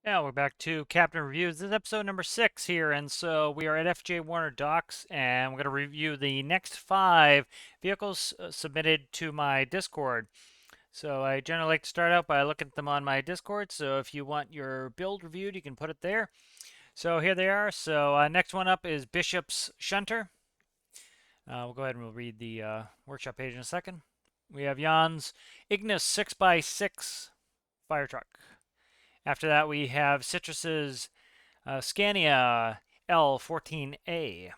Yeah, we're back to Captain Reviews. This is episode number 6 here, and so we are at FJ Warner Docks, and we're going to review the next 5 vehicles submitted to my Discord. So I generally like to start out by looking at them on my Discord, so if you want your build reviewed, you can put it there. So here they are. So next one up is Bishop's Shunter. We'll go ahead and we'll read the workshop page in a second. We have Jan's Ignis 6x6 fire truck. After that, we have Citrus's Scania L14A.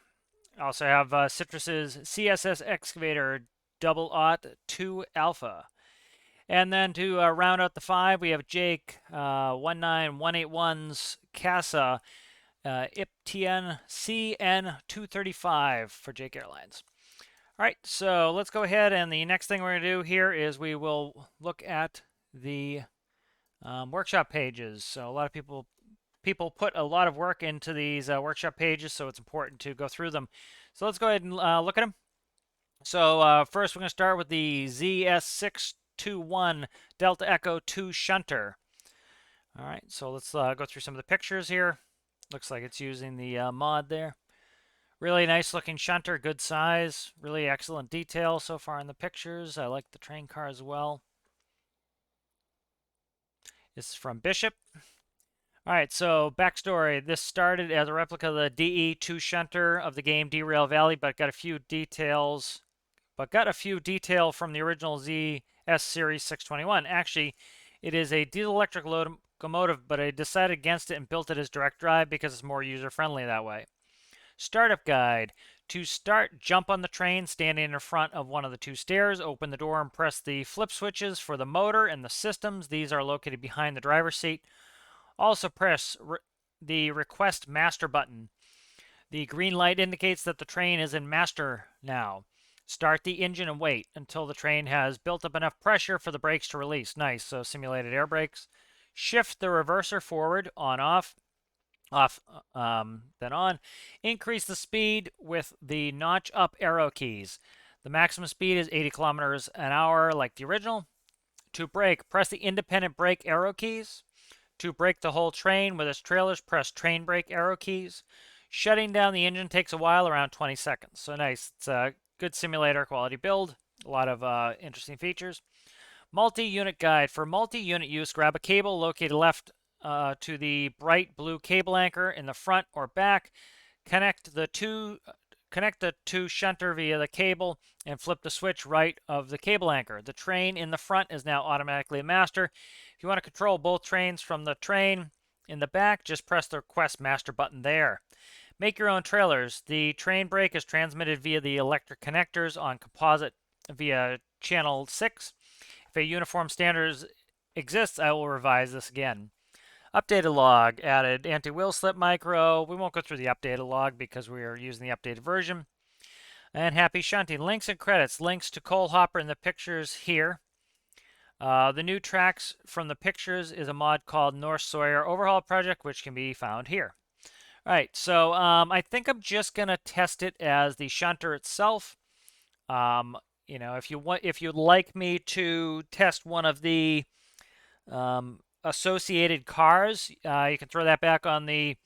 Also have Citrus's CSS Excavator Double Aught 2 Alpha. And then to round out the 5, we have Jake 19181's CASA IPTN CN-235 for Jake Airlines. All right, so let's go ahead, and the next thing we're going to do here is we will look at the workshop pages. So a lot of people put a lot of work into these workshop pages, so it's important to go through them. So let's go ahead and look at them. So first we're going to start with the ZS621 Delta Echo 2 Shunter. All right, so let's go through some of the pictures here. Looks like it's using the mod there. Really nice looking shunter, good size, really excellent detail so far in the pictures. I like the train car as well. This is from Bishop. All right, so backstory. This started as a replica of the DE2 shunter of the game Derail Valley, but got a few detail from the original ZS Series 621. Actually, it is a diesel electric locomotive, but I decided against it and built it as direct drive because it's more user-friendly that way. Startup guide. To start, jump on the train, standing in front of one of the 2 stairs, open the door and press the flip switches for the motor and the systems. These are located behind the driver's seat. Also press the request master button. The green light indicates that the train is in master now. Start the engine and wait until the train has built up enough pressure for the brakes to release. Nice, so simulated air brakes. Shift the reverser forward, on, off, then on. Increase the speed with the notch up arrow keys. The maximum speed is 80 kilometers an hour like the original. To brake, press the independent brake arrow keys. To brake the whole train with its trailers, press train brake arrow keys. Shutting down the engine takes a while, around 20 seconds. So nice. It's a good simulator quality build. A lot of interesting features. Multi-unit guide. For multi-unit use, grab a cable located left to the bright blue cable anchor in the front or back. Connect the two shunter via the cable and flip the switch right of the cable anchor. The train in the front is now automatically a master. If you want to control both trains from the train in the back, just press the request master button there. Make your own trailers. The train brake is transmitted via the electric connectors on composite via channel 6. If a uniform standard exists, I will revise this again. Updated log, added anti-wheel slip micro. We won't go through the updated log because we are using the updated version. And happy shunting. Links and credits. Links to Cole Hopper in the pictures here. The new tracks from the pictures is a mod called North Sawyer Overhaul Project, which can be found here. All right, so I think I'm just gonna test it as the shunter itself. If you'd like me to test one of the associated cars, you can throw that back on the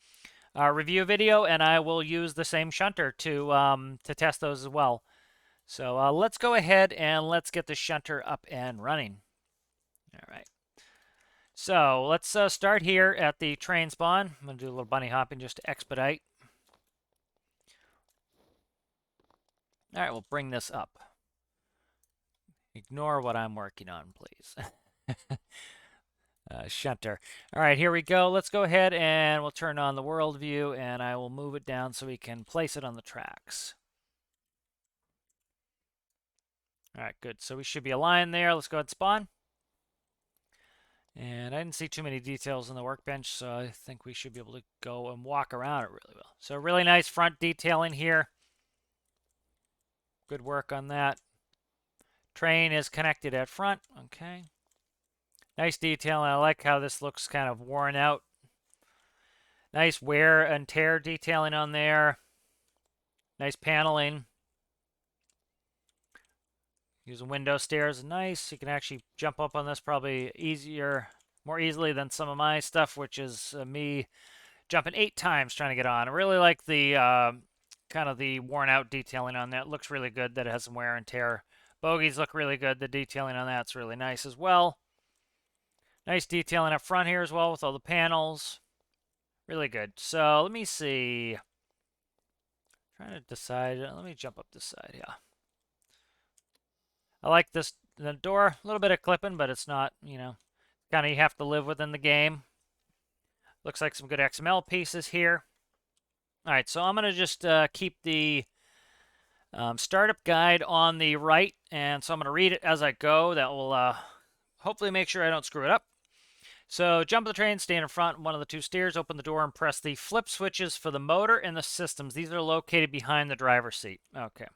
review video, and I will use the same shunter to test those as well. So let's go ahead and let's get the shunter up and running. All right. So let's start here at the train spawn. I'm going to do a little bunny hopping just to expedite. All right, we'll bring this up. Ignore what I'm working on, please. Shunter. All right, here we go. Let's go ahead and we'll turn on the world view, and I will move it down so we can place it on the tracks. All right, good. So we should be aligned there. Let's go ahead and spawn. And I didn't see too many details on the workbench, so I think we should be able to go and walk around it really well. So really nice front detailing here. Good work on that. Train is connected at front. Okay. Nice detail, and I like how this looks kind of worn out. Nice wear and tear detailing on there. Nice paneling. Using window stairs, nice. You can actually jump up on this probably easier more easily than some of my stuff, which is me jumping 8 times trying to get on. I really like the kind of the worn out detailing on that. It looks really good that it has some wear and tear. Bogies look really good. The detailing on that's really nice as well. Nice detailing up front here as well with all the panels. Really good. So let me see. Trying to decide. Let me jump up this side. Yeah. I like this. The door, a little bit of clipping, but it's not, kind of you have to live within the game. Looks like some good XML pieces here. All right, so I'm going to just keep the startup guide on the right, and so I'm going to read it as I go. That will hopefully make sure I don't screw it up. So jump the train, stand in front, one of the 2 steers, open the door, and press the flip switches for the motor and the systems. These are located behind the driver's seat. Okay.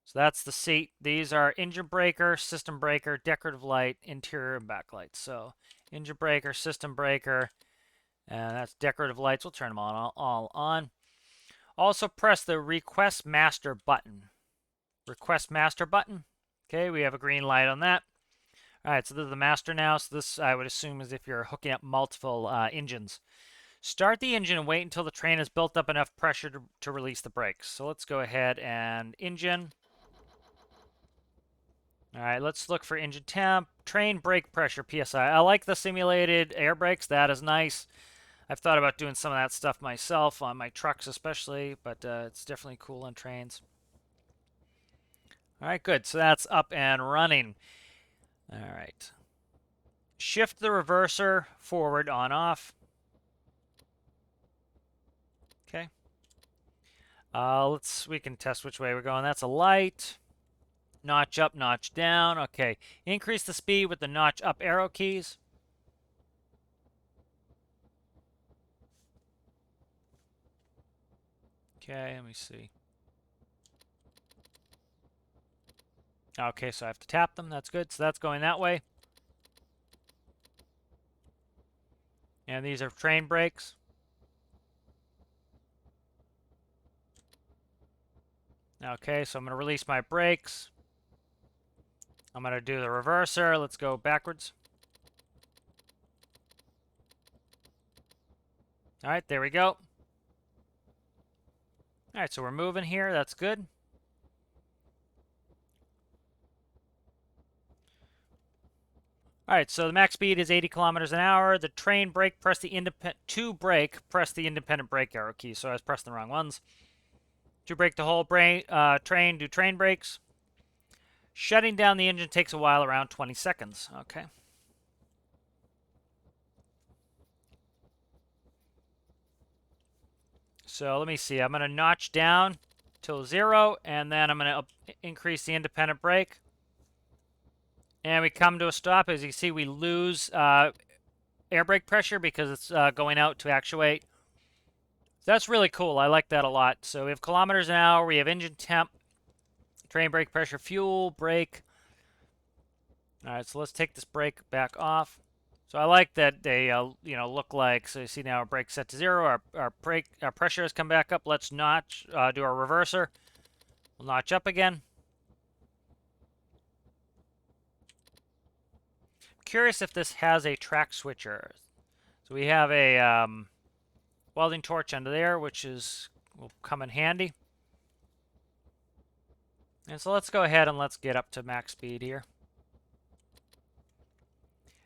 So that's the seat. These are engine breaker, system breaker, decorative light, interior and backlights. So engine breaker, system breaker, and that's decorative lights. We'll turn them all on. Also press the request master button. Request master button. Okay, we have a green light on that. All right, so this is the master now. So this, I would assume, is if you're hooking up multiple engines. Start the engine and wait until the train has built up enough pressure to release the brakes. So let's go ahead and engine. All right, let's look for engine temp. Train brake pressure, PSI. I like the simulated air brakes. That is nice. I've thought about doing some of that stuff myself on my trucks especially, but it's definitely cool on trains. All right, good. So that's up and running. All right. Shift the reverser forward, on, off. Okay. We can test which way we're going. That's a light. Notch up, notch down. Okay. Increase the speed with the notch up arrow keys. Okay, let me see. Okay, so I have to tap them. That's good. So that's going that way. And these are train brakes. Okay, so I'm going to release my brakes. I'm going to do the reverser. Let's go backwards. All right, there we go. All right, so we're moving here. That's good. All right, so the max speed is 80 kilometers an hour. The train brake, press the press the independent brake arrow key. So I was pressing the wrong ones. To brake the whole train, do train brakes. Shutting down the engine takes a while, around 20 seconds. Okay. So let me see. I'm going to notch down till 0, and then I'm going to increase the independent brake. And we come to a stop. As you can see, we lose air brake pressure because it's going out to actuate. So that's really cool. I like that a lot. So we have kilometers an hour. We have engine temp, train brake pressure, fuel, brake. All right, so let's take this brake back off. So I like that they, look like, so you see now our brake's set to 0. Our pressure has come back up. Let's notch, do our reverser. We'll notch up again. I'm curious if this has a track switcher. So we have a welding torch under there, which will come in handy. And so let's go ahead and let's get up to max speed here.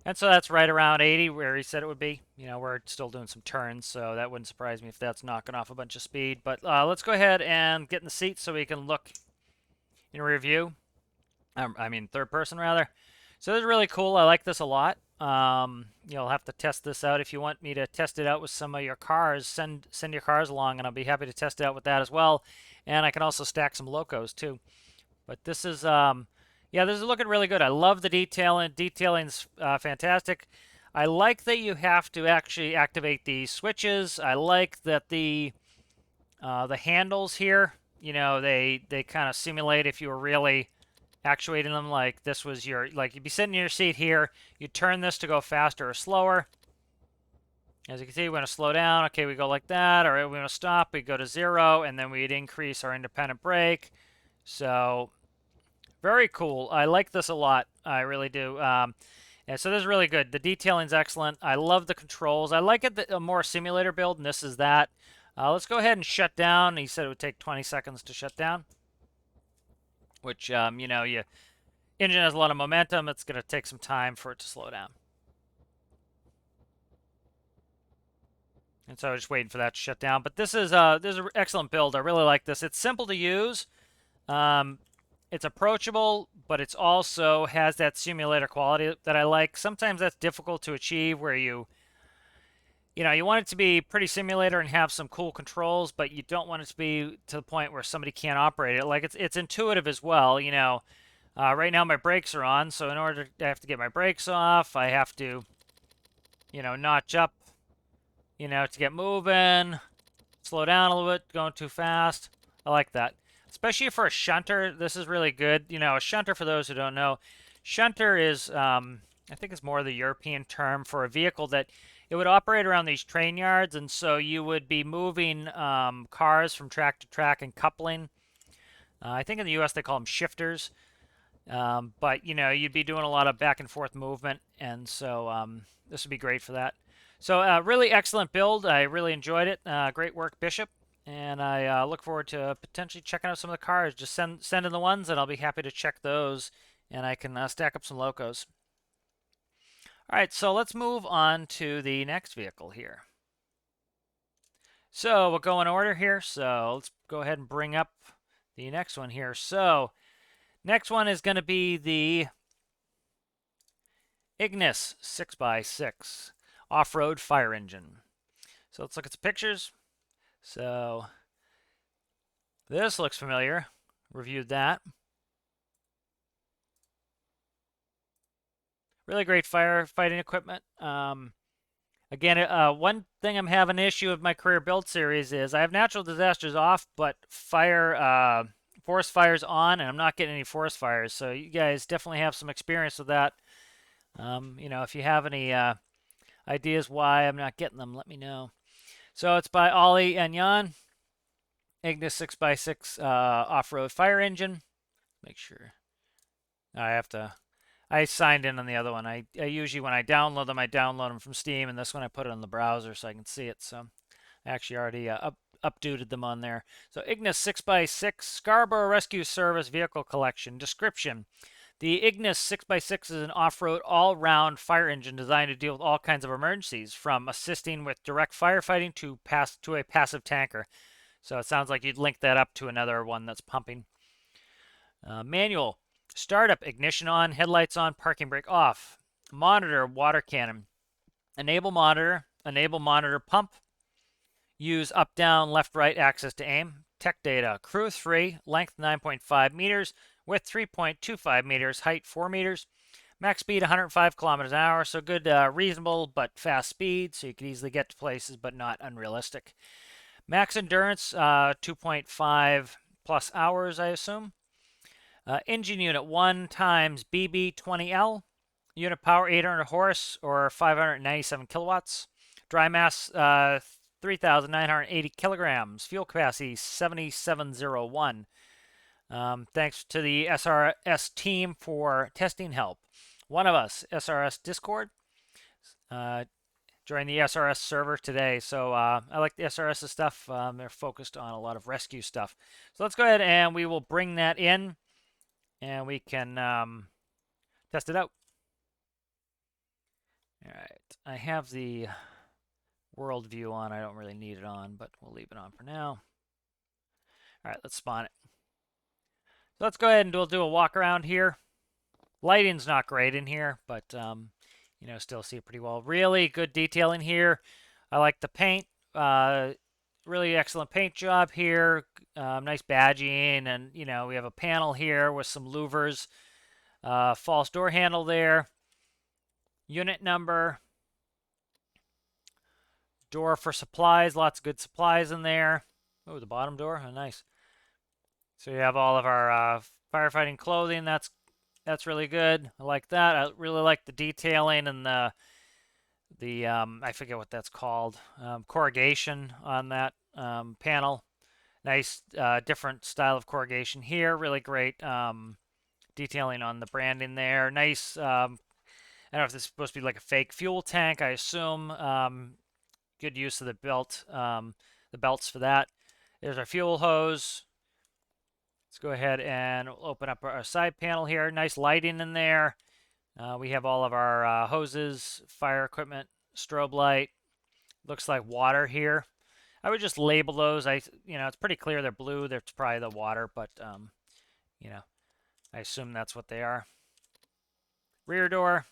And so that's right around 80 where he said it would be. We're still doing some turns, so that wouldn't surprise me if that's knocking off a bunch of speed. But let's go ahead and get in the seat so we can look in review. Third person rather. So this is really cool. I like this a lot. You'll have to test this out. If you want me to test it out with some of your cars, send your cars along, and I'll be happy to test it out with that as well. And I can also stack some locos too. But this is this is looking really good. I love the detailing. Detailing's fantastic. I like that you have to actually activate the switches. I like that the handles here, they kind of simulate if you were really actuating them. Like this was you'd be sitting in your seat here. You turn this to go faster or slower. As you can see, we want to slow down. Okay, we go like that. Or we want to stop. We go to 0, and then we'd increase our independent brake. So very cool. I like this a lot. I really do. Yeah, so this is really good. The detailing's excellent. I love the controls. I like it a more simulator build, and this is that. Let's go ahead and shut down. He said it would take 20 seconds to shut down, which, you know, engine has a lot of momentum. It's going to take some time for it to slow down. And so I'm just waiting for that to shut down. But this is an excellent build. I really like this. It's simple to use. It's approachable, but it's also has that simulator quality that I like. Sometimes that's difficult to achieve where you know, you want it to be pretty simulator and have some cool controls, but you don't want it to be to the point where somebody can't operate it. Like it's intuitive as well. You know, right now my brakes are on, so in order I have to get my brakes off, I have to, you know, notch up, you know, to get moving, slow down a little bit, going too fast. I like that. Especially for a shunter, this is really good. You know, a shunter, for those who don't know, shunter is, I think it's more the European term for a vehicle that it would operate around these train yards, and so you would be moving cars from track to track and coupling. I think in the U.S. they call them shifters, but you know you'd be doing a lot of back and forth movement, and so this would be great for that. So really excellent build. I really enjoyed it. Great work, Bishop. And I look forward to potentially checking out some of the cars. Just send in the ones, and I'll be happy to check those, and I can stack up some locos. All right, so let's move on to the next vehicle here. So we'll go in order here. So let's go ahead and bring up the next one here. So next one is going to be the Ignis 6x6 off-road fire engine. So let's look at some pictures. So this looks familiar. Reviewed that. Really great firefighting equipment. Again, one thing I'm having an issue with my career build series is I have natural disasters off, but forest fires on, and I'm not getting any forest fires. So you guys definitely have some experience with that. You know, if you have any ideas why I'm not getting them, let me know. So it's by Olli and Jan. Ignis 6x6 off-road fire engine. Make sure. I signed in on the other one. I usually, when I download them from Steam, and this one I put it on the browser so I can see it. So I actually already updated them on there. So Ignis 6x6 Scarborough Rescue Service Vehicle Collection. Description. The Ignis 6x6 is an off-road all-round fire engine designed to deal with all kinds of emergencies, from assisting with direct firefighting to a passive tanker. So it sounds like you'd link that up to another one that's pumping. Manual. Startup, ignition on, headlights on, parking brake off. Monitor, water cannon. Enable monitor pump. Use up, down, left, right, access to aim. Tech data, crew 3, length 9.5 meters, width 3.25 meters, height 4 meters. Max speed 105 kilometers an hour, so good, reasonable but fast speed, so you can easily get to places but not unrealistic. Max endurance, 2.5 plus hours, I assume. Engine unit 1 times BB20L. Unit power 800 horse or 597 kilowatts. Dry mass 3,980 kilograms. Fuel capacity 7701. Thanks to the SRS team for testing help. One of us, SRS Discord. Joined the SRS server today, so I like the SRS stuff. They're focused on a lot of rescue stuff. So let's go ahead and we will bring that in, and we can test it out. All right, I have the world view on. I don't really need it on, but we'll leave it on for now. All right, let's spawn it. So let's go ahead and we'll do a walk around here. Lighting's not great in here, but you know, still see it pretty well. Really good detailing here. I like the paint. Really excellent paint job here. Nice badging, and you know, we have a panel here with some louvers. False door handle there. Unit number. Door for supplies. Lots of good supplies in there. Oh, the bottom door. Oh, nice. So you have all of our firefighting clothing. That's really good. I like that. I really like the detailing and the I forget what that's called, corrugation on that panel. Nice different style of corrugation here. Really great detailing on the branding there. Nice. I don't know if this is supposed to be like a fake fuel tank, I assume. Good use of the belts for that. There's our fuel hose. Let's go ahead and open up our side panel here. Nice lighting in there. We have all of our hoses, fire equipment, strobe light. Looks like water here. I would just label those. It's pretty clear they're blue. That's probably the water, but you know, I assume that's what they are. Rear door.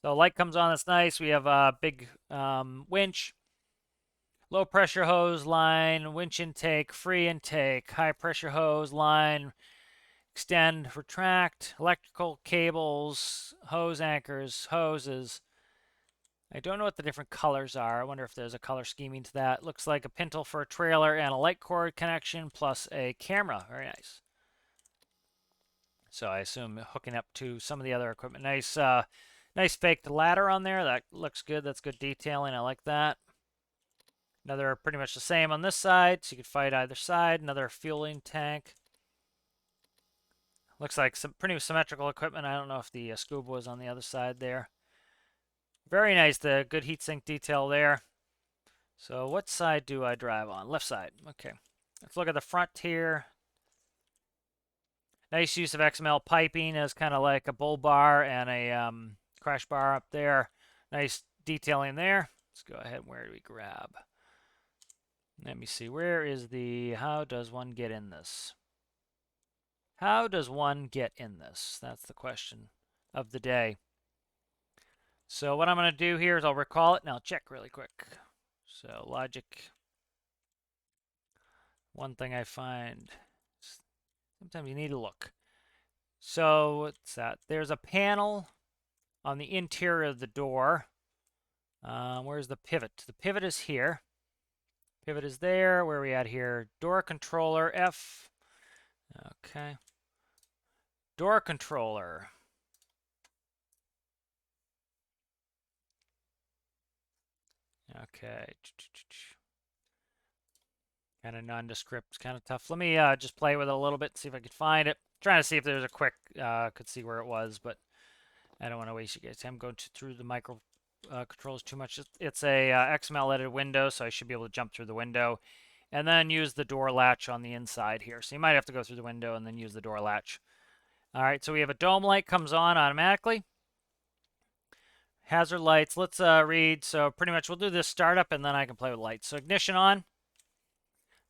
So light comes on. That's nice. We have a big winch. Low pressure hose line, winch intake, free intake, high pressure hose line, extend, retract, electrical cables, hose anchors, hoses. I don't know what the different colors are. I wonder if there's a color scheming to that. Looks like a pintle for a trailer and a light cord connection plus a camera. Very nice. So I assume hooking up to some of the other equipment. Nice, nice faked ladder on there. That looks good. That's good detailing. I like that. Another pretty much the same on this side, so you could fight either side. Another fueling tank. Looks like some pretty symmetrical equipment. I don't know if the scuba was on the other side there. Very nice, the good heatsink detail there. So what side do I drive on? Left side. Okay. Let's look at the front here. Nice use of XML piping as kind of like a bull bar and a crash bar up there. Nice detailing there. Let's go ahead. Where do we grab? Let me see. Where is the... How does one get in this? How does one get in this? That's the question of the day. So what I'm going to do here is I'll recall it and I'll check really quick. So logic. One thing I find, sometimes you need to look. So what's that? There's a panel on the interior of the door. Where's the pivot? The pivot is here. Pivot is there. Where are we at here? Door controller F. Okay. Door controller. Okay. Kind of nondescript, kind of tough. Let me just play with it a little bit, see if I can find it. Trying to see if there's a quick, could see where it was, but I don't want to waste you guys time going through the micro controls too much. It's a XML edited window, so I should be able to jump through the window and then use the door latch on the inside here. So you might have to go through the window and then use the door latch. All right, so we have a dome light comes on automatically. Hazard lights, let's read. So pretty much we'll do this startup and then I can play with lights. So ignition on.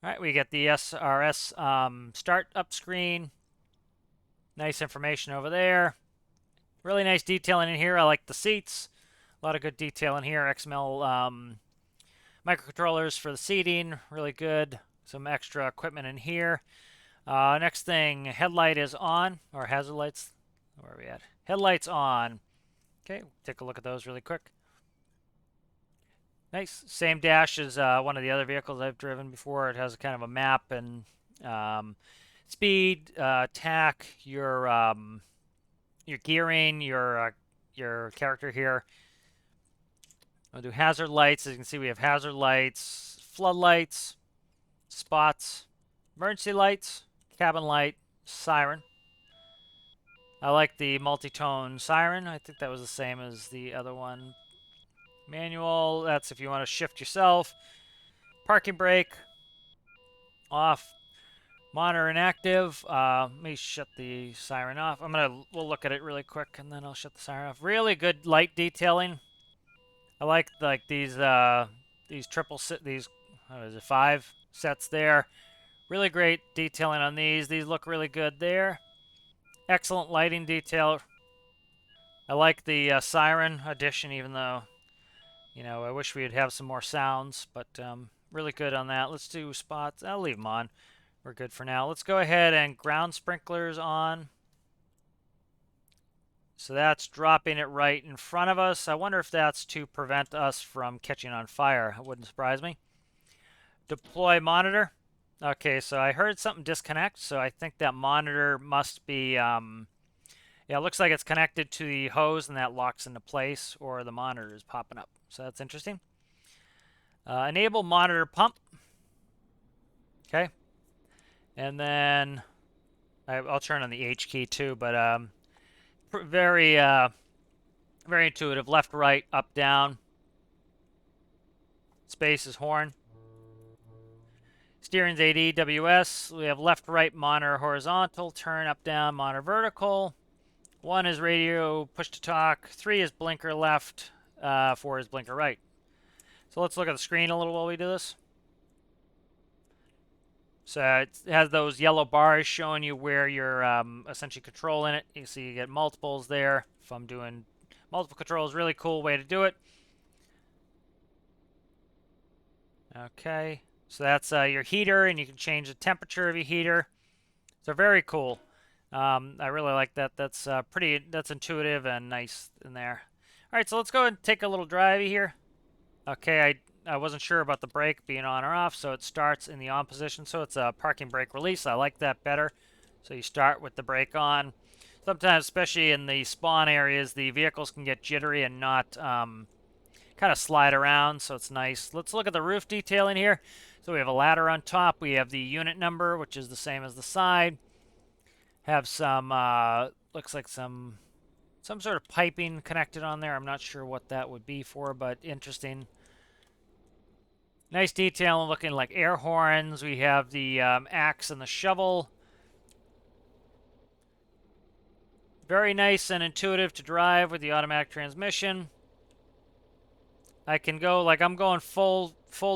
All right, we get the SRS startup screen. Nice information over there. Really nice detailing in here. I like the seats. A lot of good detail in here. XML microcontrollers for the seating. Really good. Some extra equipment in here. Next thing, headlight is on. Or hazard lights. Where are we at? Headlights on. Okay, take a look at those really quick. Nice. Same dash as one of the other vehicles I've driven before. It has kind of a map and speed, tack, your gearing, your character here. I'll do hazard lights. As you can see, we have hazard lights, floodlights, spots, emergency lights, cabin light, siren. I like the multi-tone siren. I think that was the same as the other one. Manual, that's if you want to shift yourself. Parking brake, off. Monitor inactive. Let me shut the siren off. We'll look at it really quick and then I'll shut the siren off. Really good light detailing. I like these triple set, these, what is it, 5 sets there. Really great detailing on these. These look really good there. Excellent lighting detail. I like the siren addition, even though, I wish we'd have some more sounds, but really good on that. Let's do spots. I'll leave them on. We're good for now. Let's go ahead and ground sprinklers on. So that's dropping it right in front of us. I wonder if that's to prevent us from catching on fire. It wouldn't surprise me. Deploy monitor. Okay, so I heard something disconnect, so I think that monitor must be, yeah, it looks like it's connected to the hose and that locks into place, or the monitor is popping up. So that's interesting. Enable monitor pump. Okay. And then I'll turn on the H key too, but very Very intuitive. Left, right, up, down. Space is horn. Steering's ADWS. We have left, right, monitor horizontal, turn up, down, monitor vertical. 1 is radio, push to talk. 3 is blinker left. 4 is blinker right. So let's look at the screen a little while we do this. So it has those yellow bars showing you where you're essentially controlling it. You see you get multiples there. If I'm doing multiple controls, really cool way to do it. Okay, so that's your heater, and you can change the temperature of your heater. So very cool. I really like that. That's that's intuitive and nice in there. All right, so let's go and take a little drive here. Okay, I wasn't sure about the brake being on or off, so it starts in the on position. So it's a parking brake release. I like that better. So you start with the brake on. Sometimes, especially in the spawn areas, the vehicles can get jittery and not kind of slide around, so it's nice. Let's look at the roof detailing here. So we have a ladder on top. We have the unit number, which is the same as the side. Have some, looks like some sort of piping connected on there. I'm not sure what that would be for, but interesting. Nice detail looking like air horns. We have the axe and the shovel. Very nice and intuitive to drive with the automatic transmission. I can go, like, I'm going full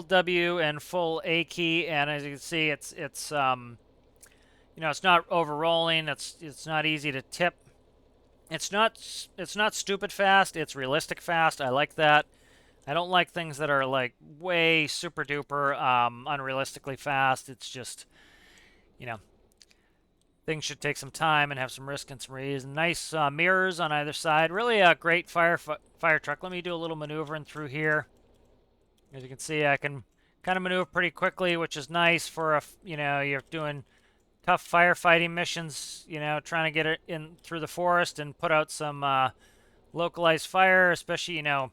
W and full A key, and as you can see, it's you know, it's not over-rolling. It's not easy to tip. It's not stupid fast. It's realistic fast. I like that. I don't like things that are like way super duper unrealistically fast. It's just, you know, things should take some time and have some risk and some reason. Nice mirrors on either side. Really a great fire truck. Let me do a little maneuvering through here. As you can see, I can kind of maneuver pretty quickly, which is nice for you know, you're doing tough firefighting missions, you know, trying to get it in through the forest and put out some localized fire, especially, you know,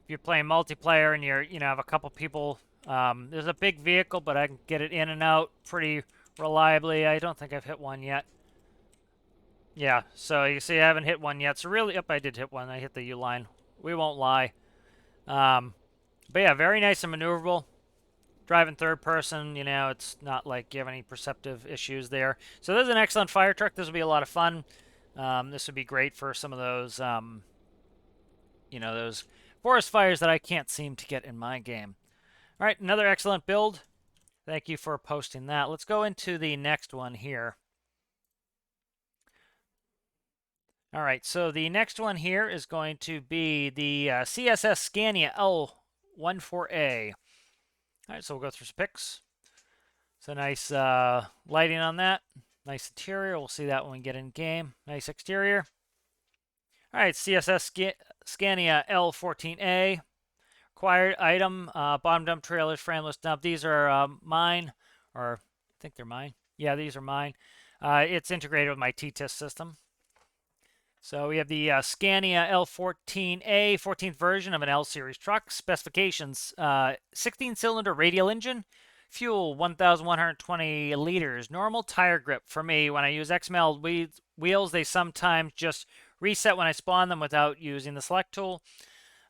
if you're playing multiplayer and you're, you know, have a couple people. There's a big vehicle, but I can get it in and out pretty reliably. I don't think I've hit one yet. Yeah, so you see I haven't hit one yet. So really, yep, I did hit one. I hit the U line. We won't lie. But yeah, very nice and maneuverable. Driving third person, you know, it's not like you have any perceptive issues there. So this is an excellent fire truck. This will be a lot of fun. This would be great for some of those, you know, those forest fires that I can't seem to get in my game. All right, another excellent build. Thank you for posting that. Let's go into the next one here. All right, so the next one here is going to be the CSS Scania L14A. All right, so we'll go through some pics. So nice lighting on that. Nice interior. We'll see that when we get in game. Nice exterior. All right, CSS Scania L14A. Acquired item, bottom dump trailers, frameless dump. These are mine, or I think they're mine. Yeah, these are mine. It's integrated with my TTIS system. So we have the Scania L14A, 14th version of an L series truck. Specifications: 16-cylinder radial engine, fuel 1,120 liters. Normal tire grip for me. When I use XML wheels, they sometimes just reset when I spawn them without using the select tool.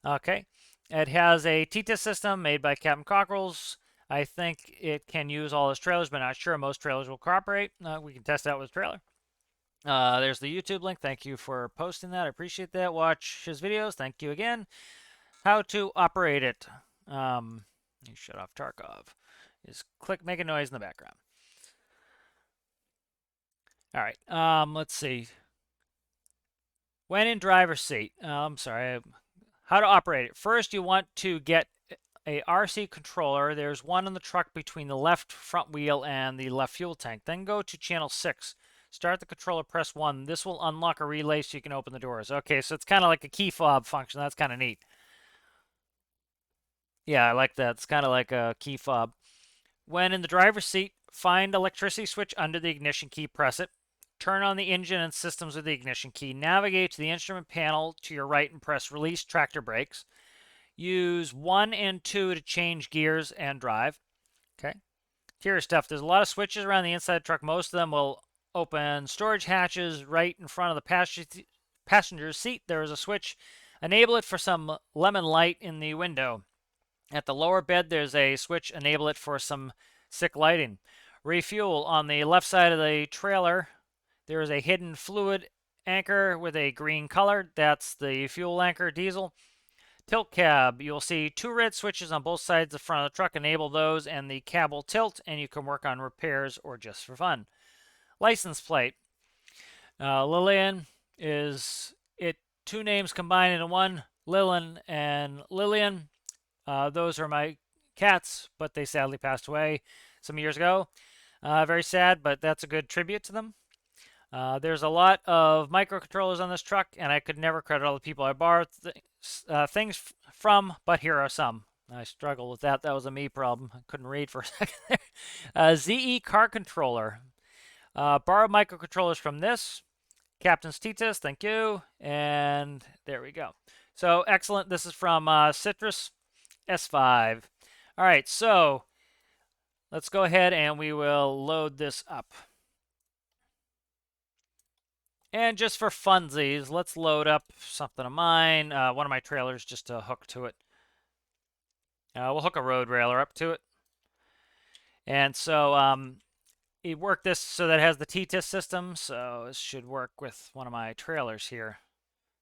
Okay. It has a TTIS system made by Captain Cockerels. I think it can use all his trailers, but not sure. Most trailers will cooperate. We can test out with a trailer. There's the YouTube link. Thank you for posting that. I appreciate that. Watch his videos. Thank you again. How to operate it. You shut off Tarkov. Just click, make a noise in the background. All right. Let's see. When in driver's seat. I'm sorry. How to operate it. First, you want to get a RC controller. There's one in the truck between the left front wheel and the left fuel tank. Then go to channel 6. Start the controller, press 1. This will unlock a relay so you can open the doors. Okay, so it's kind of like a key fob function. That's kind of neat. Yeah, I like that. It's kind of like a key fob. When in the driver's seat, find electricity switch under the ignition key, press it. Turn on the engine and systems with the ignition key. Navigate to the instrument panel to your right and press release tractor brakes. Use 1 and 2 to change gears and drive. Okay. Interior stuff. There's a lot of switches around the inside of the truck. Most of them will open storage hatches right in front of the passenger seat, there is a switch. Enable it for some lemon light in the window. At the lower bed, there's a switch. Enable it for some sick lighting. Refuel. On the left side of the trailer, there is a hidden fluid anchor with a green color. That's the fuel anchor diesel. Tilt cab. You'll see 2 red switches on both sides of the front of the truck. Enable those and the cab will tilt, and you can work on repairs or just for fun. License plate. Lillian is it 2 names combined into one. Lillian and Lillian. Those are my cats, but they sadly passed away some years ago. Very sad, but that's a good tribute to them. There's a lot of microcontrollers on this truck, and I could never credit all the people I borrowed things from, but here are some. I struggled with that. That was a me problem. I couldn't read for a second there. ZE car controller. Borrowed microcontrollers from this. Captain's Titus, thank you. And there we go. So excellent. This is from Citrus S5. All right, so let's go ahead and we will load this up. And just for funsies, let's load up something of mine, one of my trailers, just to hook to it. We'll hook a road railer up to it. And so you work this so that it has the T-TIS system, so this should work with one of my trailers here.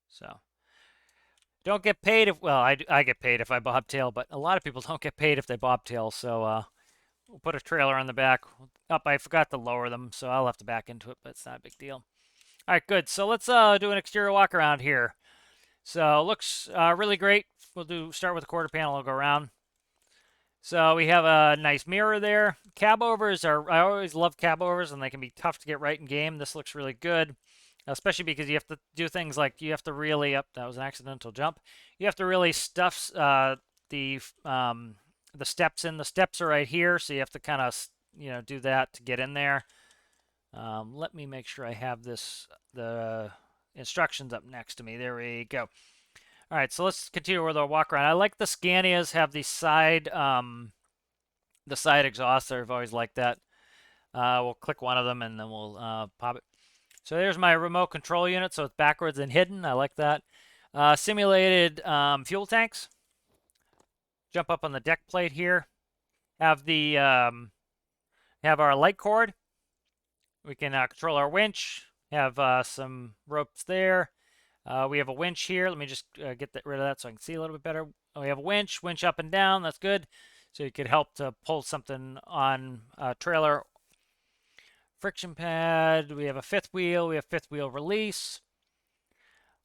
So don't get paid if, well, I get paid if I bobtail, but a lot of people don't get paid if they bobtail, so we'll put a trailer on the back. I forgot to lower them, so I'll have to back into it, but it's not a big deal. All right, good. So let's do an exterior walk around here. So looks really great. We'll start with the quarter panel. I'll go around. So we have a nice mirror there. Cab overs I always love cab overs, and they can be tough to get right in game. This looks really good, especially because you have to do things like you have to really that was an accidental jump. You have to really stuff the steps in. The steps are right here, so you have to kind of do that to get in there. Let me make sure I have the instructions up next to me. There we go. All right, so let's continue with our walk around. I like the Scanias have the side exhaust. I've always liked that. We'll click one of them and then we'll pop it. So there's my remote control unit. So it's backwards and hidden. I like that. Simulated fuel tanks. Jump up on the deck plate here. Have the have our light cord. We can control our winch. Have some ropes there. We have a winch here. Let me just get rid of that so I can see a little bit better. We have a winch up and down. That's good. So you could help to pull something on a trailer. Friction pad. We have a 5th wheel. We have 5th wheel release.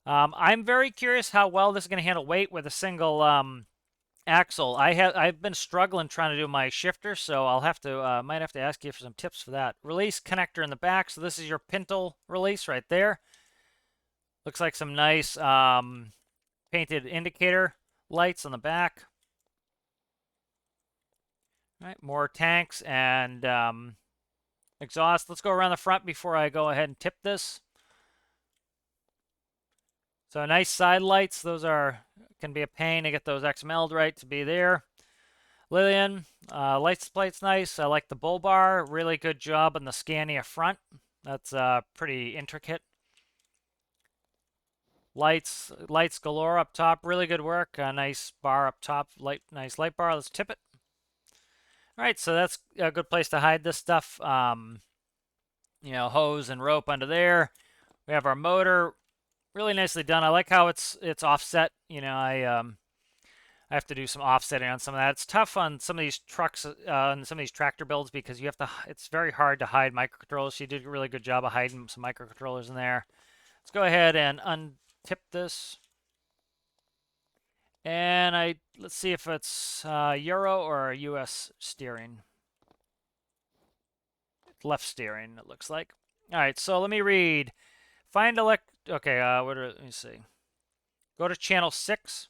I'm very curious how well this is going to handle weight with a single axle. I've been struggling trying to do my shifter, so I'll have to might have to ask you for some tips for that. Release connector in the back. So this is your pintle release right there. Looks like some nice painted indicator lights on the back. All right, more tanks and exhaust. Let's go around the front before I go ahead and tip this. So nice side lights. Those can be a pain to get those XML'd right to be there. Lillian, license plate's nice. I like the bull bar. Really good job on the Scania front. That's pretty intricate. Lights galore up top. Really good work. A nice bar up top. Nice light bar. Let's tip it. All right, so that's a good place to hide this stuff. Hose and rope under there. We have our motor. Really nicely done. I like how it's offset. I have to do some offsetting on some of that. It's tough on some of these trucks and some of these tractor builds because it's very hard to hide microcontrollers. So you did a really good job of hiding some microcontrollers in there. Let's go ahead and untip this. And let's see if it's Euro or US steering. Left steering, it looks like. All right, so let me read. Okay, let me see. Go to channel 6.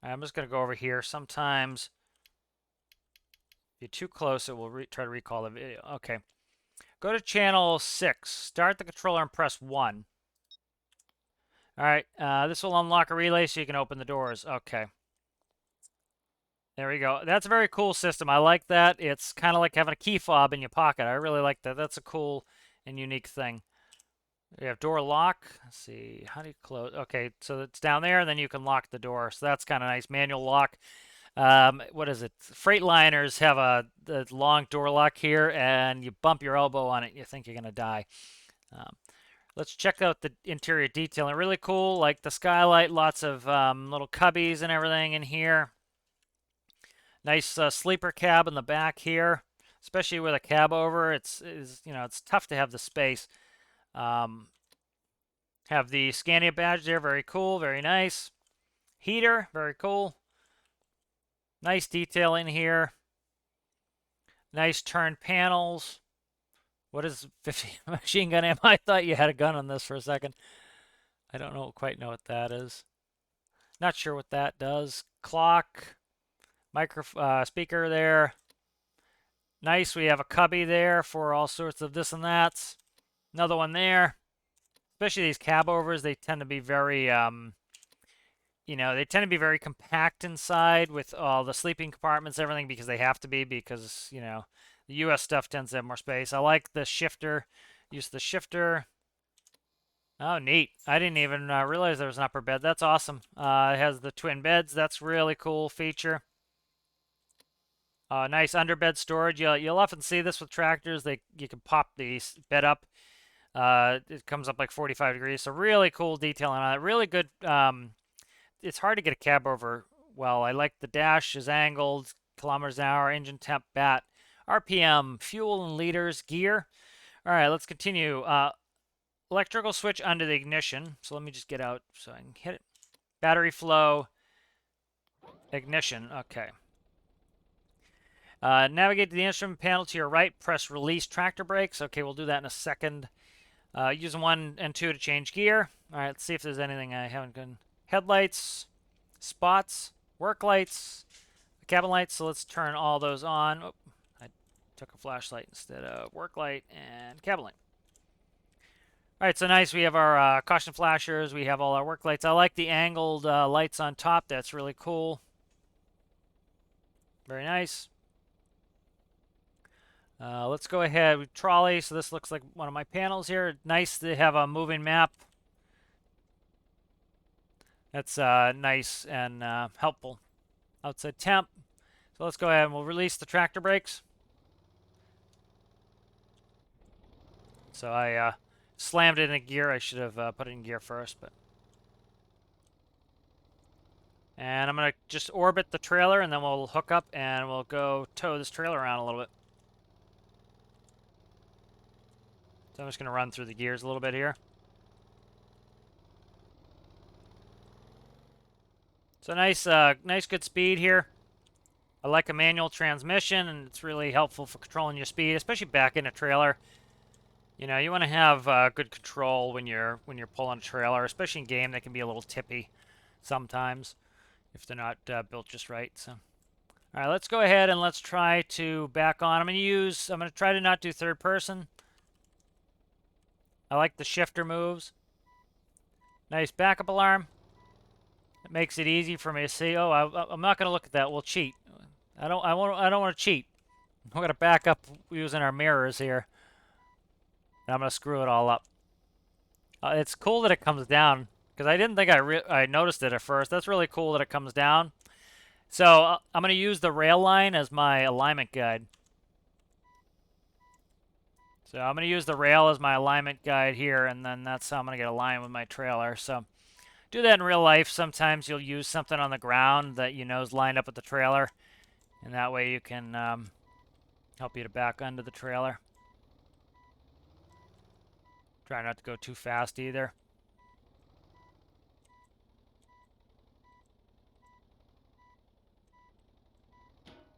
I'm just going to go over here. Sometimes if you're too close, it will try to recall the video. Okay. Go to channel 6. Start the controller and press 1. All right. This will unlock a relay so you can open the doors. Okay. There we go. That's a very cool system. I like that. It's kind of like having a key fob in your pocket. I really like that. That's a cool and unique thing. You have door lock. Let's see, how do you close? Okay, so it's down there, and then you can lock the door. So that's kind of nice. Manual lock. What is it? Freightliners have the long door lock here, and you bump your elbow on it, you think you're gonna die. Um, let's check out the interior detailing. Really cool, like the skylight, lots of little cubbies and everything in here. Nice sleeper cab in the back here, especially with a cab over. It's tough to have the space. Um, have the Scania badge there, very cool, very nice. Heater, very cool. Nice detailing here. Nice turn panels. What is 50 machine gun ammo? I thought you had a gun on this for a second. I don't quite know what that is. Not sure what that does. Clock, speaker there. Nice. We have a cubby there for all sorts of this and that. Another one there. Especially these cab overs, they tend to be very they tend to be very compact inside with all the sleeping compartments, everything, because they have to be, because, the US stuff tends to have more space. I like the shifter. Use the shifter. Oh, neat. I didn't even realize there was an upper bed. That's awesome. It has the twin beds. That's really cool feature. Nice underbed storage. You'll often see this with tractors. You can pop the bed up. It comes up like 45 degrees. So really cool detailing on it. Really good. It's hard to get a cab over well. I like the dash is angled, kilometers an hour, engine temp, bat, RPM, fuel and liters, gear. All right, let's continue. Electrical switch under the ignition. So let me just get out so I can hit it. Battery flow, ignition. Okay. Navigate to the instrument panel to your right. Press release tractor brakes. Okay, we'll do that in a second. Using 1 and 2 to change gear. All right, let's see if there's anything I haven't done. Headlights, spots, work lights, cabin lights. So let's turn all those on. Oh, I took a flashlight instead of work light and cabin light. All right, so nice. We have our caution flashers. We have all our work lights. I like the angled lights on top. That's really cool. Very nice. Let's go ahead with trolley. So this looks like one of my panels here. Nice to have a moving map. That's nice and helpful. Outside temp. So let's go ahead and we'll release the tractor brakes. So I slammed it in gear. I should have put it in gear first, but. And I'm gonna just orbit the trailer, and then we'll hook up and we'll go tow this trailer around a little bit. So I'm just gonna run through the gears a little bit here. So nice good speed here. I like a manual transmission, and it's really helpful for controlling your speed, especially back in a trailer. You want to have good control when you're pulling a trailer, especially in game. They can be a little tippy sometimes if they're not built just right. So, all right, let's go ahead and let's try to back on. I'm gonna try to not do third person. I like the shifter moves. Nice backup alarm. It makes it easy for me to see. Oh, I'm not going to look at that. We'll cheat. I don't want to cheat. We're going to back up using our mirrors here. And I'm going to screw it all up. It's cool that it comes down, because I didn't think I noticed it at first. That's really cool that it comes down. So I'm going to use the rail line as my alignment guide. So I'm going to use the rail as my alignment guide here, and then that's how I'm going to get aligned with my trailer. So do that in real life. Sometimes you'll use something on the ground that you know is lined up with the trailer, and that way you can help you to back onto the trailer. Try not to go too fast either.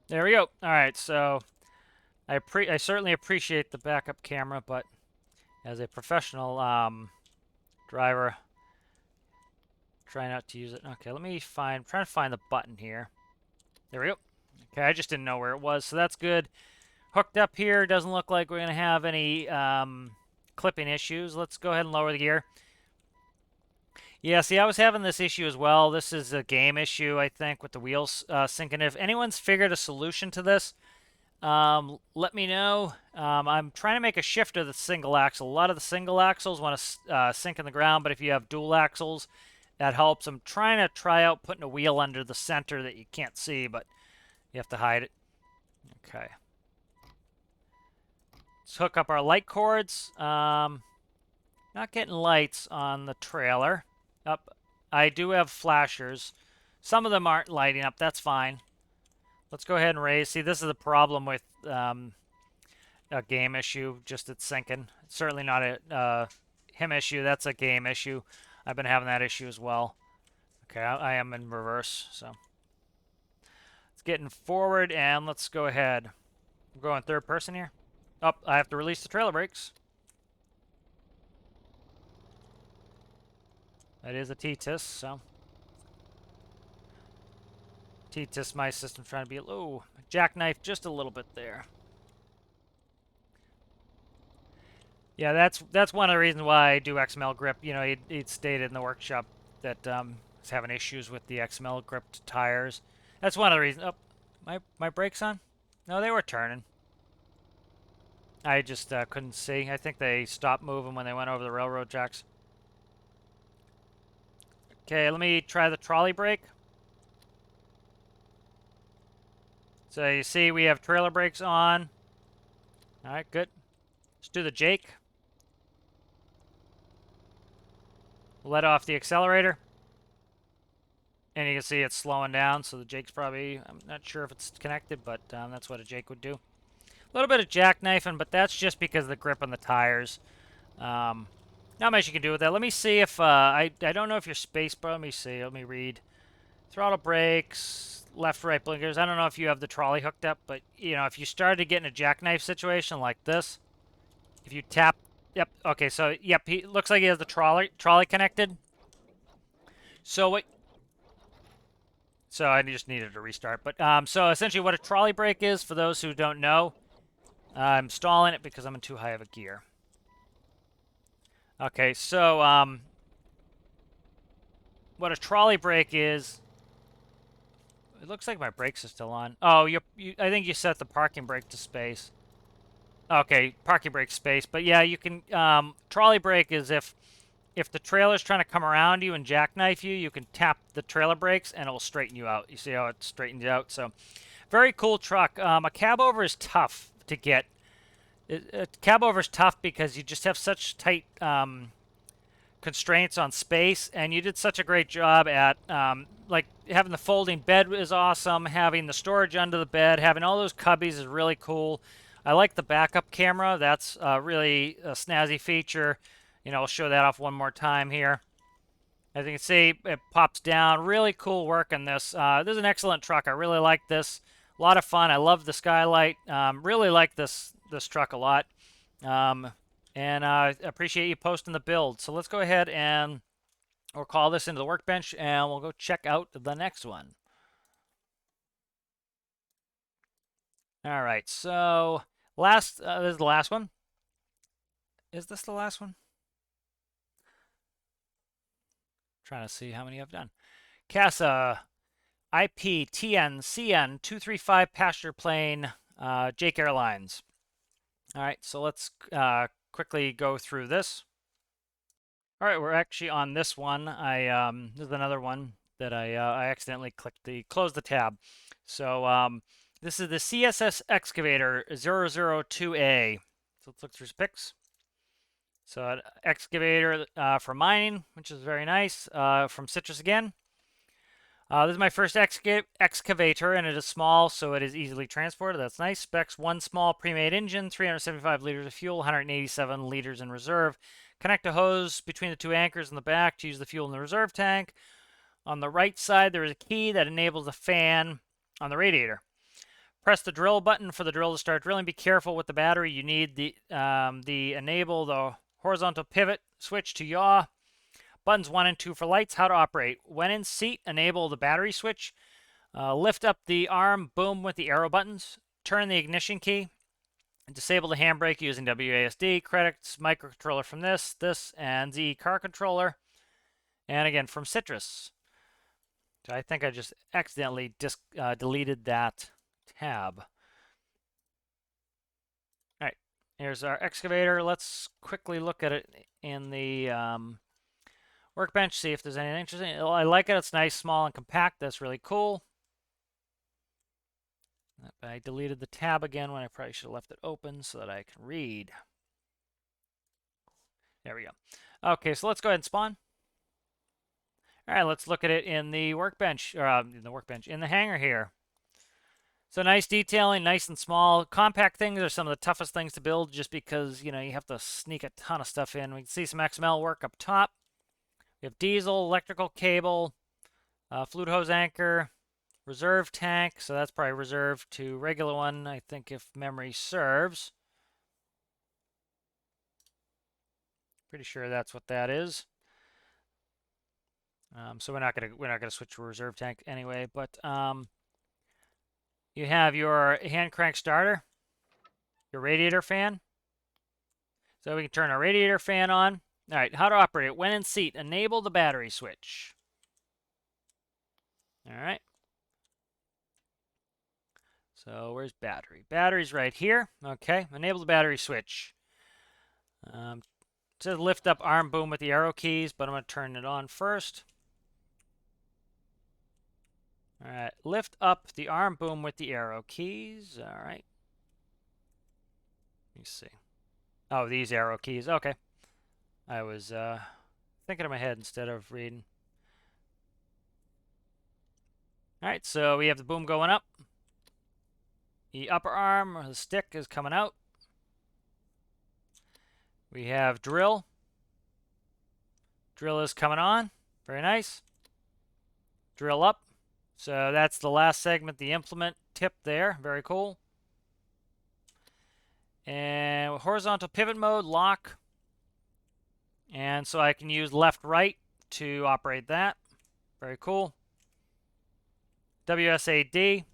There we go. All right, so I certainly appreciate the backup camera, but as a professional driver, try not to use it. Okay, I'm trying to find the button here. There we go. Okay, I just didn't know where it was, so that's good. Hooked up here. Doesn't look like we're going to have any clipping issues. Let's go ahead and lower the gear. Yeah, see, I was having this issue as well. This is a game issue, I think, with the wheels syncing. If anyone's figured a solution to this, let me know. I'm trying to make a shifter that's single axle. A lot of the single axles want to sink in the ground, but if you have dual axles, that helps. I'm trying to try out putting a wheel under the center that you can't see, but you have to hide it. Okay. Let's hook up our light cords. Not getting lights on the trailer. Up. I do have flashers. Some of them aren't lighting up. That's fine. Let's go ahead and raise. See, this is the problem with a game issue. Just it's sinking. It's certainly not a him issue. That's a game issue. I've been having that issue as well. Okay, I am in reverse, so it's getting forward, and let's go ahead. We're going third person here. Oh, I have to release the trailer brakes. That is a T-TIS, so T-TIS, my system's trying to be low. Jackknife just a little bit there. Yeah, that's one of the reasons why I do XML grip. You know, he'd stated in the workshop that he's having issues with the XML gripped tires. That's one of the reasons. Oh, my brakes on? No, they were turning. I just couldn't see. I think they stopped moving when they went over the railroad tracks. Okay, let me try the trolley brake. So you see we have trailer brakes on. All right, good. Let's do the Jake. Let off the accelerator. And you can see it's slowing down, so the Jake's probably, I'm not sure if it's connected, but that's what a Jake would do. A little bit of jackknifing, but that's just because of the grip on the tires. Not much you can do with that. Let me see if, I don't know if your space bar, let me see, let me read. Throttle brakes, left, right blinkers. I don't know if you have the trolley hooked up, but, you know, if you started to get in a jackknife situation like this, if you tap, yep, okay, so, yep, he looks like he has the trolley connected. So I just needed to restart. But so essentially what a trolley brake is, for those who don't know, I'm stalling it because I'm in too high of a gear. Okay, so what a trolley brake is, it looks like my brakes are still on. Oh, I think you set the parking brake to space. Okay, parking brake space. But yeah, you can, trolley brake is if the trailer's trying to come around you and jackknife you, you can tap the trailer brakes and it will straighten you out. You see how it straightens you out? So, very cool truck. A cab over is tough to get. Cab over is tough because you just have such tight constraints on space, and you did such a great job at like having the folding bed is awesome, having the storage under the bed, having all those cubbies is really cool. I like the backup camera. That's really a snazzy feature. You know, I'll show that off one more time here. As you can see, it pops down. Really cool work in this. This is an excellent truck. I really like this. A lot of fun. I love the skylight. Really like this truck a lot. And I appreciate you posting the build. So let's go ahead and we'll call this into the workbench, and we'll go check out the next one. All right, so this is the last one. Is this the last one? Trying to see how many I've done. CASA IPTN CN-235 Passenger plane, Jake Airlines. All right, so let's quickly go through this. All right, we're actually on this one. This is another one that I accidentally clicked close the tab. So this is the CSS Excavator 002A. So let's look through some pics. So an excavator for mining, which is very nice, from Citrus again. This is my first excavator, and it is small, so it is easily transported. That's nice. Specs: one small pre-made engine, 375 liters of fuel, 187 liters in reserve. Connect a hose between the two anchors in the back to use the fuel in the reserve tank. On the right side, there is a key that enables a fan on the radiator. Press the drill button for the drill to start drilling. Be careful with the battery. You need the enable the horizontal pivot switch to yaw. Buttons 1 and 2 for lights. How to operate. When in seat, enable the battery switch. Lift up the arm, boom with the arrow buttons. Turn the ignition key. Disable the handbrake using WASD. Credits microcontroller from this, and Z car controller. And again, from Citrus. So I think I just accidentally deleted that tab. Here's our excavator. Let's quickly look at it in the workbench, see if there's anything interesting. I like it. It's nice, small, and compact. That's really cool. I deleted the tab again when I probably should have left it open so that I can read. There we go. Okay, so let's go ahead and spawn. All right, let's look at it in the workbench, or in the hangar here. So nice detailing, nice and small. Compact things are some of the toughest things to build just because, you have to sneak a ton of stuff in. We can see some XML work up top. We have diesel, electrical cable, fluid hose anchor, reserve tank. So that's probably reserved to regular one, I think, if memory serves. Pretty sure that's what that is. So we're not gonna switch to a reserve tank anyway. But you have your hand crank starter, your radiator fan. So we can turn our radiator fan on. All right, how to operate it. When in seat, enable the battery switch. All right. So where's battery? Battery's right here. Okay, enable the battery switch. It says lift up arm boom with the arrow keys, but I'm going to turn it on first. All right, lift up the arm boom with the arrow keys. All right. Let me see. Oh, these arrow keys. Okay. I was thinking in my head instead of reading. All right, so we have the boom going up. The upper arm, or the stick, is coming out. We have drill. Drill is coming on. Very nice. Drill up. So that's the last segment, the implement tip there. Very cool. And horizontal pivot mode, lock. And so I can use left, right to operate that. Very cool. WSAD.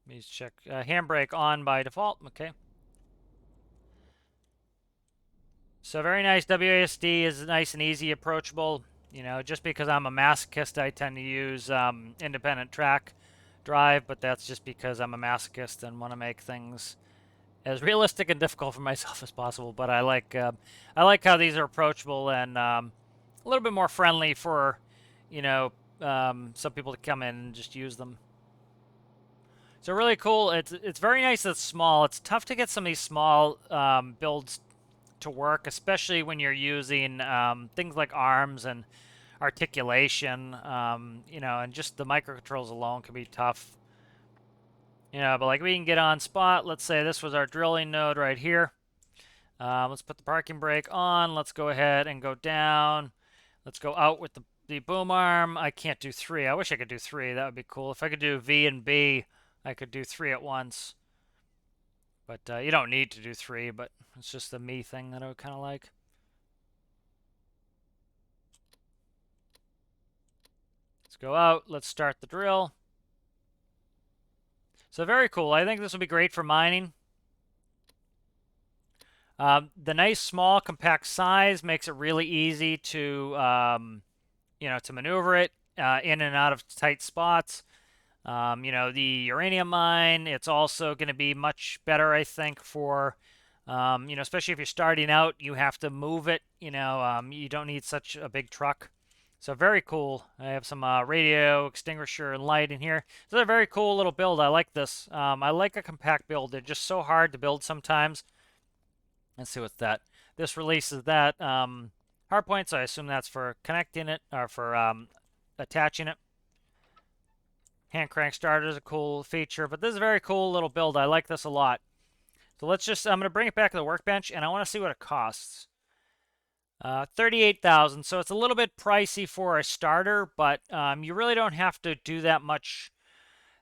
Let me check. Handbrake on by default. Okay. So very nice. WASD is nice and easy, approachable. Just because I'm a masochist, I tend to use independent track drive, but that's just because I'm a masochist and want to make things as realistic and difficult for myself as possible. But I like how these are approachable and a little bit more friendly for some people to come in and just use them. So really cool. It's very nice that it's small. It's tough to get some of these small builds to work, especially when you're using things like arms and articulation, and just the microcontrols alone can be tough. But like we can get on spot. Let's say this was our drilling node right here. Let's put the parking brake on. Let's go ahead and go down. Let's go out with the boom arm. I can't do 3. I wish I could do 3. That would be cool. If I could do V and B, I could do 3 at once. But you don't need to do 3, but it's just the me thing that I would kind of like. Let's go out. Let's start the drill. So very cool. I think this will be great for mining. The nice small compact size makes it really easy to to maneuver it in and out of tight spots. The uranium mine, it's also going to be much better, I think, for especially if you're starting out, you have to move it. You don't need such a big truck. So very cool. I have some radio, extinguisher, and light in here. So a very cool little build. I like this. I like a compact build. They're just so hard to build sometimes. Let's see what's that. This releases that hardpoint, so I assume that's for connecting it or for attaching it. Hand crank starter is a cool feature, but this is a very cool little build. I like this a lot. So I'm going to bring it back to the workbench, and I want to see what it costs. 38,000. So it's a little bit pricey for a starter, but you really don't have to do that much.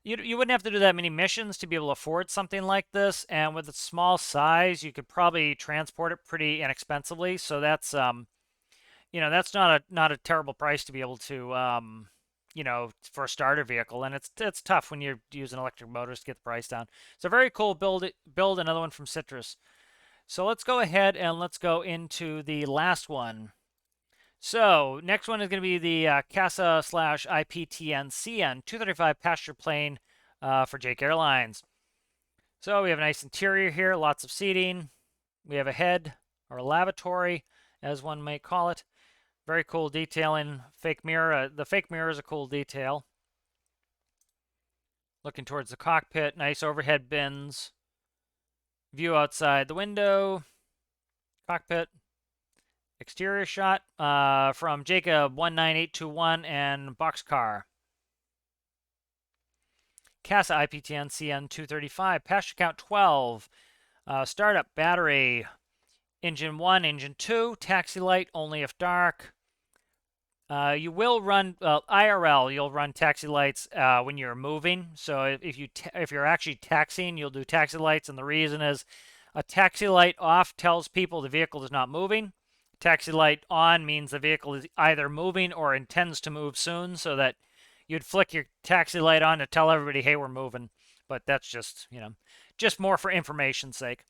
You wouldn't have to do that many missions to be able to afford something like this, and with its small size, you could probably transport it pretty inexpensively. So that's that's not a terrible price to be able to for a starter vehicle, and it's tough when you're using electric motors to get the price down. So very cool build another one from Citrus. So let's go ahead and let's go into the last one. So next one is going to be the CASA / IPTN CN-235 Passenger plane for Jake Airlines. So we have a nice interior here, lots of seating. We have a head, or a lavatory, as one may call it. Very cool detailing. Fake mirror. The fake mirror is a cool detail. Looking towards the cockpit, nice overhead bins. View outside the window. Cockpit. Exterior shot from Jake 19821 and Bockscar. CASA IPTN CN-235. Passenger count 12. Startup battery. Engine 1, Engine 2. Taxi light only if dark. You will run IRL. You'll run taxi lights when you're moving. So if you're actually taxiing, you'll do taxi lights, and the reason is a taxi light off tells people the vehicle is not moving. Taxi light on means the vehicle is either moving or intends to move soon, so that you'd flick your taxi light on to tell everybody, hey, we're moving. But that's just, just more for information's sake.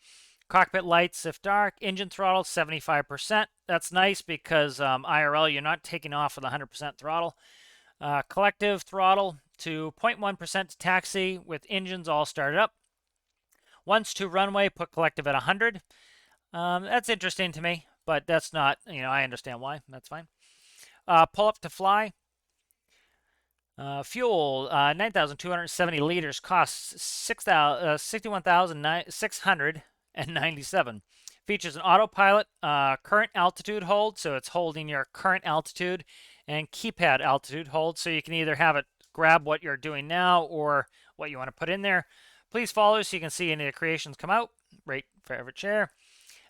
Cockpit lights if dark. Engine throttle 75%. That's nice because IRL, you're not taking off with 100% throttle. Collective throttle to 0.1% to taxi with engines all started up. Once to runway, put collective at 100. That's interesting to me, but that's not, I understand why. That's fine. Pull up to fly. Fuel, 9,270 liters, costs 61,697. Features an autopilot, current altitude hold, so it's holding your current altitude, and keypad altitude hold, so you can either have it grab what you're doing now or what you want to put in there. Please follow so you can see any of the creations come out. Rate favorite share.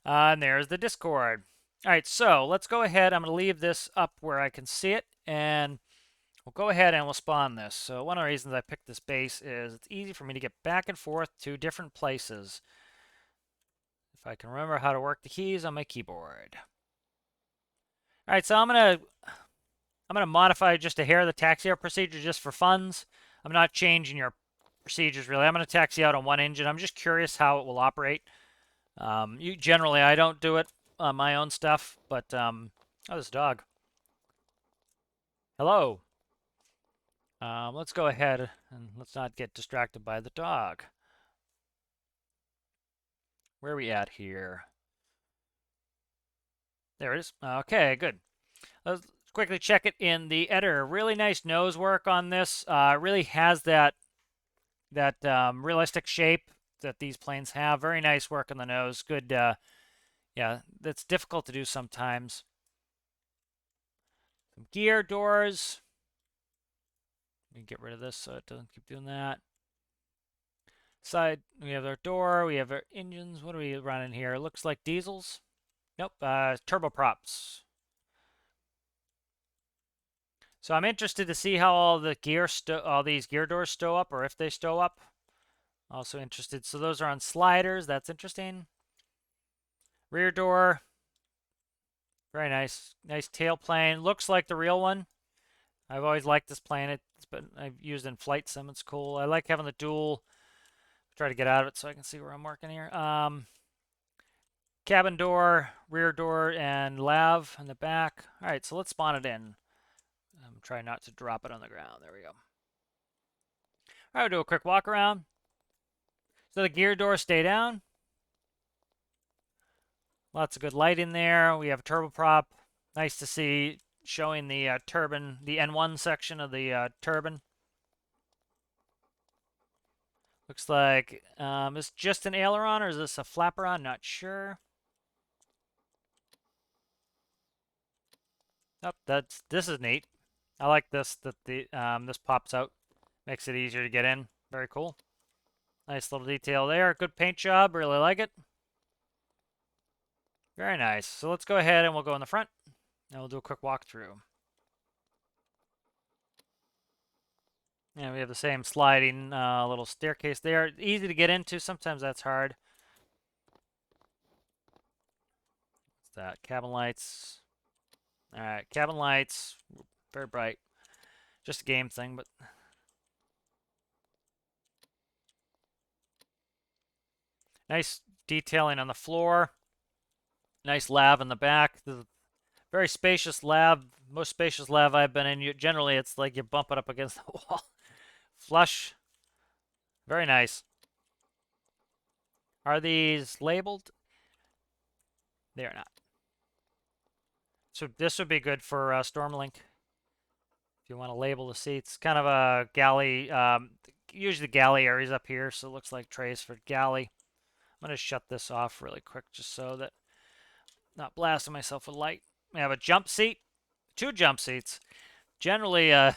And there's the Discord. All right, so let's go ahead. I'm going to leave this up where I can see it, and we'll go ahead and we'll spawn this. So one of the reasons I picked this base is it's easy for me to get back and forth to different places. If I can remember how to work the keys on my keyboard. All right, so I'm gonna modify just a hair of the taxi out procedure just for funds. I'm not changing your procedures really. I'm gonna taxi out on one engine. I'm just curious how it will operate. Generally I don't do it on my own stuff, but oh, this dog. Hello. Let's go ahead and let's not get distracted by the dog. Where are we at here? There it is. Okay, good. Let's quickly check it in the editor. Really nice nose work on this. Really has that realistic shape that these planes have. Very nice work on the nose. Good. Yeah, that's difficult to do sometimes. Some gear doors. Let me get rid of this so it doesn't keep doing that. Side, we have our door, we have our engines. What are we running here? Looks like diesels. Nope, turboprops. So I'm interested to see how all these gear doors stow up, or if they stow up. Also interested. So those are on sliders. That's interesting. Rear door. Very nice. Nice tailplane. Looks like the real one. I've always liked this plane. I've used in flight sim. It's cool. I like having the dual. Try to get out of it so I can see where I'm working here. Cabin door, rear door, and lav in the back. All right, so let's spawn it in. I'm trying not to drop it on the ground. There we go. All right, we'll do a quick walk around. So the gear doors stay down. Lots of good light in there. We have a turboprop. Nice to see showing the turbine, the N1 section of the turbine. Looks like, is this just an aileron or is this a flaperon? Not sure. Oh, this is neat. I like this, that this pops out. Makes it easier to get in. Very cool. Nice little detail there. Good paint job. Really like it. Very nice. So let's go ahead and we'll go in the front. And we'll do a quick walkthrough. And we have the same sliding little staircase there. Easy to get into. Sometimes that's hard. What's that? Cabin lights. All right, cabin lights. Very bright. Just a game thing, but... Nice detailing on the floor. Nice lav in the back. The very spacious lav. Most spacious lav I've been in. Generally, it's like you bump it up against the wall. Flush. Very nice. Are these labeled? They are not. So this would be good for Stormlink. If you want to label the seats. Kind of a galley. Usually the galley area's up here, so it looks like trays for galley. I'm going to shut this off really quick just so that I'm not blasting myself with light. We have a jump seat. 2 jump seats. Generally,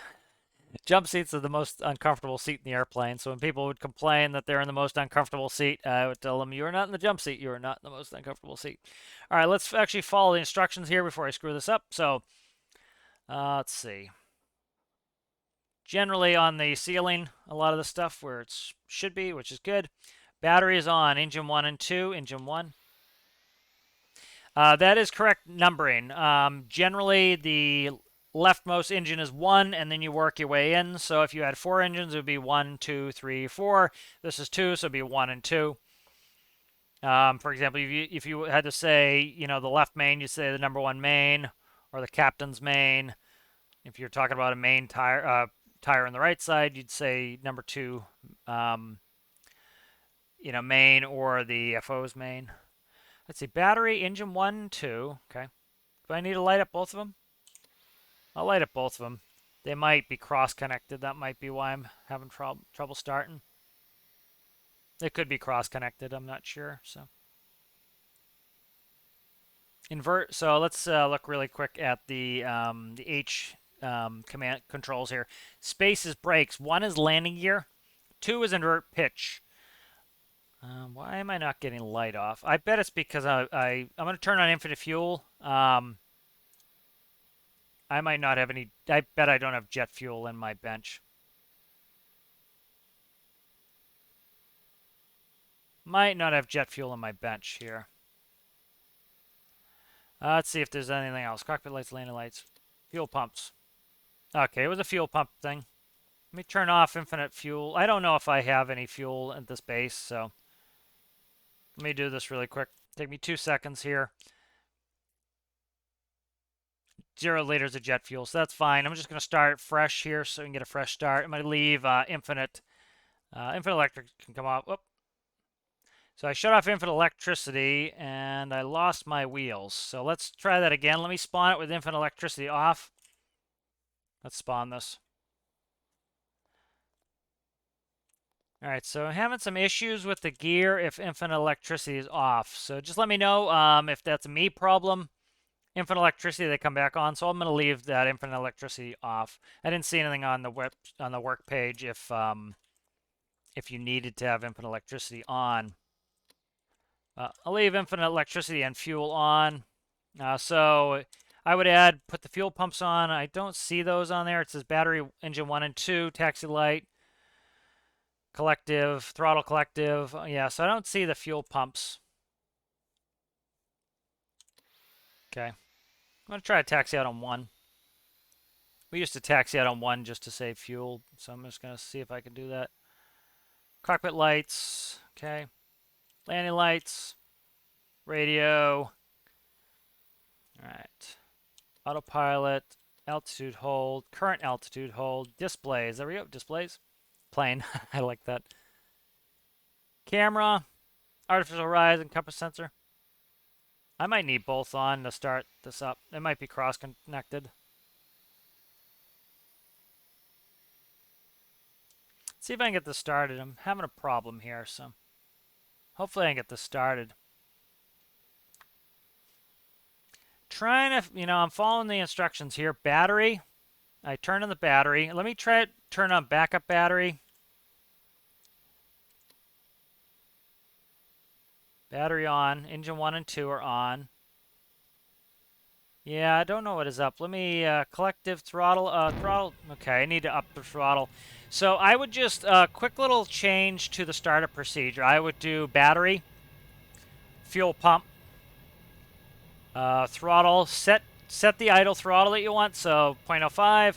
jump seats are the most uncomfortable seat in the airplane. So when people would complain that they're in the most uncomfortable seat, I would tell them, you are not in the jump seat. You are not in the most uncomfortable seat. All right, let's actually follow the instructions here before I screw this up. So let's see. Generally on the ceiling, a lot of the stuff where it should be, which is good. Battery is on, engine 1 and 2, engine 1. That is correct numbering. Generally, the leftmost engine is 1, and then you work your way in. So if you had 4 engines, it would be 1, 2, 3, 4. This is 2, so it would be 1 and 2. For example, if you had to say, you know, the left main, you'd say the number 1 main, or the captain's main. If you're talking about a main tire on the right side, you'd say number 2, you know, main, or the FO's main. Let's see, battery, engine 1, 2. Okay. Do I need to light up both of them? I'll light up both of them. They might be cross-connected. That might be why I'm having trouble starting. They could be cross-connected. I'm not sure. So invert. So let's look really quick at the H command controls here. Space is brakes. 1 is landing gear. 2 is invert pitch. Why am I not getting light off? I bet it's because I'm going to turn on infinite fuel. I might not have any. I bet I don't have jet fuel in my bench. Might not have jet fuel in my bench here. Let's see if there's anything else. Cockpit lights, landing lights, fuel pumps. Okay, it was a fuel pump thing. Let me turn off infinite fuel. I don't know if I have any fuel at this base, so let me do this really quick. Take me 2 seconds here. 0 liters of jet fuel, so that's fine. I'm just going to start fresh here so we can get a fresh start. I'm going to leave infinite electric can come off. Whoop. So I shut off infinite electricity, and I lost my wheels. So let's try that again. Let me spawn it with infinite electricity off. Let's spawn this. All right, so I'm having some issues with the gear if infinite electricity is off. So just let me know if that's a me problem. Infinite electricity, they come back on. So I'm going to leave that infinite electricity off. I didn't see anything on the work page if you needed to have infinite electricity on. I'll leave infinite electricity and fuel on. So I would put the fuel pumps on. I don't see those on there. It says battery, engine 1 and 2, taxi light, collective, throttle collective. Yeah, so I don't see the fuel pumps. Okay. I'm going to try to taxi out on 1. We used to taxi out on 1 just to save fuel, so I'm just going to see if I can do that. Cockpit lights. Okay. Landing lights. Radio. All right. Autopilot. Altitude hold. Current altitude hold. Displays. There we go. Displays. Plane. I like that. Camera. Artificial horizon. Compass sensor. I might need both on to start this up. They might be cross-connected. See if I can get this started. I'm having a problem here, so hopefully I can get this started. Trying to, you know, I'm following the instructions here. Battery. I turn on the battery. Let me try to turn on backup battery. Battery on. Engine 1 and 2 are on. Yeah, I don't know what is up. Let me, collective throttle, okay, I need to up the throttle. So I would just, quick little change to the startup procedure. I would do battery, fuel pump, throttle, set the idle throttle that you want, so 0.05,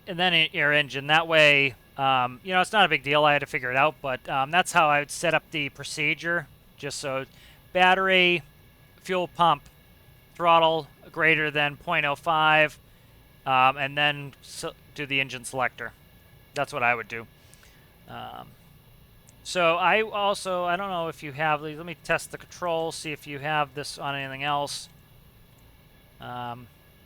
and then your engine. That way, you know, it's not a big deal. I had to figure it out, but that's how I would set up the procedure, just so battery, fuel pump, throttle greater than 0.05, and then do the engine selector. That's what I would do. So I don't know if you have these. Let me test the controls, see if you have this on anything else. I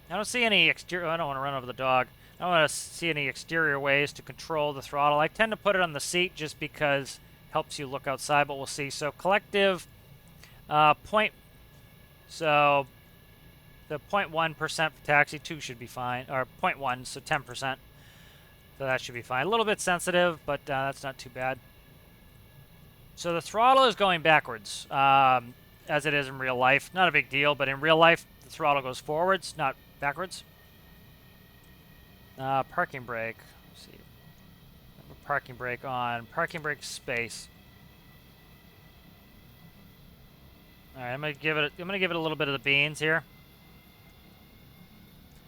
don't see any exterior. I don't want to run over the dog. I don't want to see any exterior ways to control the throttle. I tend to put it on the seat just because it helps you look outside, but we'll see. So collective point. So the 0.1% for taxi, 2 should be fine, or 0.1, so 10%. So that should be fine. A little bit sensitive, but that's not too bad. So the throttle is going backwards, as it is in real life. Not a big deal, but in real life, the throttle goes forwards, not backwards. Parking brake. Let's see. Parking brake on. Parking brake space. All right, I'm gonna give it a little bit of the beans here.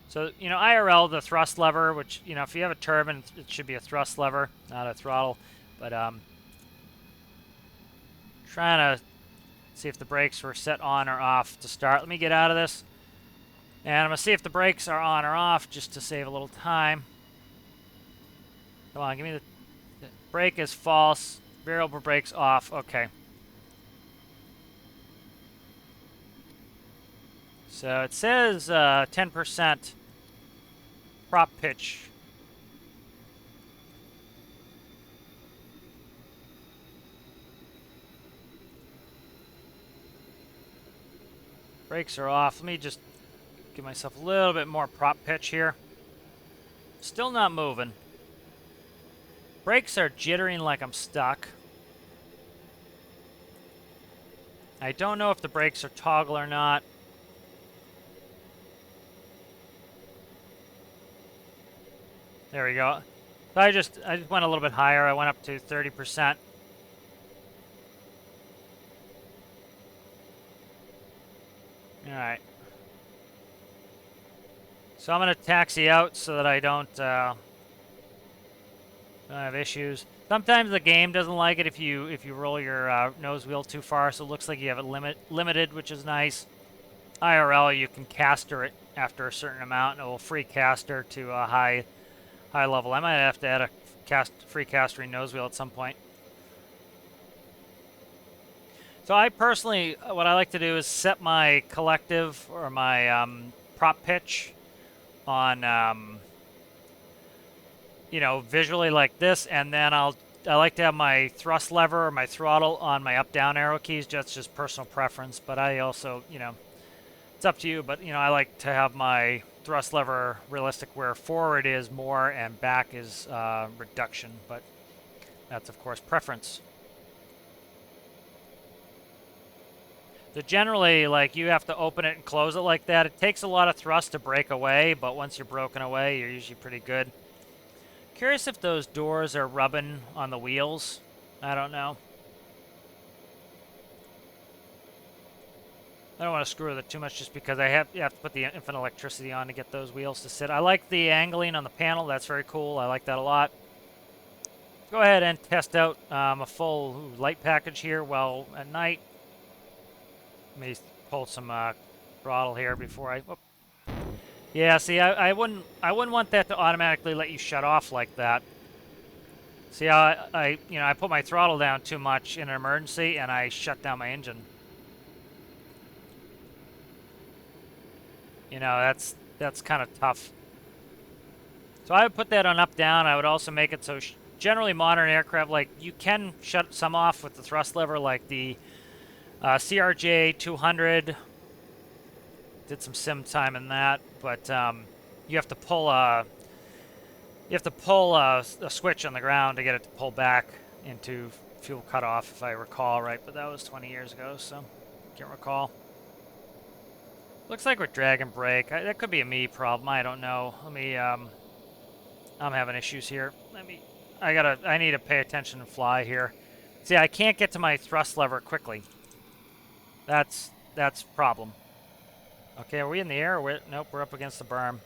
So, you know, IRL, the thrust lever, which, you know, if you have a turbine, it should be a thrust lever, not a throttle. But trying to see if the brakes were set on or off to start. Let me get out of this. And I'm going to see if the brakes are on or off just to save a little time. Come on, give me the brake is false. Variable brakes off. Okay. So it says 10% prop pitch. Brakes are off. Let me just give myself a little bit more prop pitch here. Still not moving. Brakes are jittering like I'm stuck. I don't know if the brakes are toggle or not. There we go. So I just went a little bit higher. I went up to 30%. All right. So I'm going to taxi out so that I don't have issues. Sometimes the game doesn't like it if you roll your nose wheel too far, so it looks like you have it limited, which is nice. IRL, you can caster it after a certain amount, and it will free caster to a high level. I might have to add a free castering nose wheel at some point. So I personally, what I like to do is set my collective or my prop pitch on, you know, visually like this, and then I like to have my thrust lever or my throttle on my up-down arrow keys. That's just personal preference, but I also, you know, it's up to you, but, you know, I like to have my thrust lever realistic where forward is more and back is reduction, but that's, of course, preference. So generally, like, you have to open it and close it like that. It takes a lot of thrust to break away, but once you're broken away, you're usually pretty good. Curious if those doors are rubbing on the wheels. I don't know. I don't want to screw with it too much just because you have to put the infinite electricity on to get those wheels to sit. I like the angling on the panel. That's very cool. I like that a lot. Go ahead and test out a full light package here while at night. Let me pull some throttle here before I... Whoop. Yeah, see, I wouldn't want that to automatically let you shut off like that. See how I put my throttle down too much in an emergency and I shut down my engine. You know, that's kind of tough. So I would put that on up down. I would also make it so generally modern aircraft, like, you can shut some off with the thrust lever, like the CRJ 200. Did some sim time in that, but you have to pull a switch on the ground to get it to pull back into fuel cutoff, if I recall right. But that was 20 years ago, so can't recall. Looks like we're dragging brake. That could be a me problem. I don't know. Let me. I'm having issues here. I need to pay attention and fly here. See, I can't get to my thrust lever quickly. That's problem. Okay, are we in the air? Nope, we're up against the berm.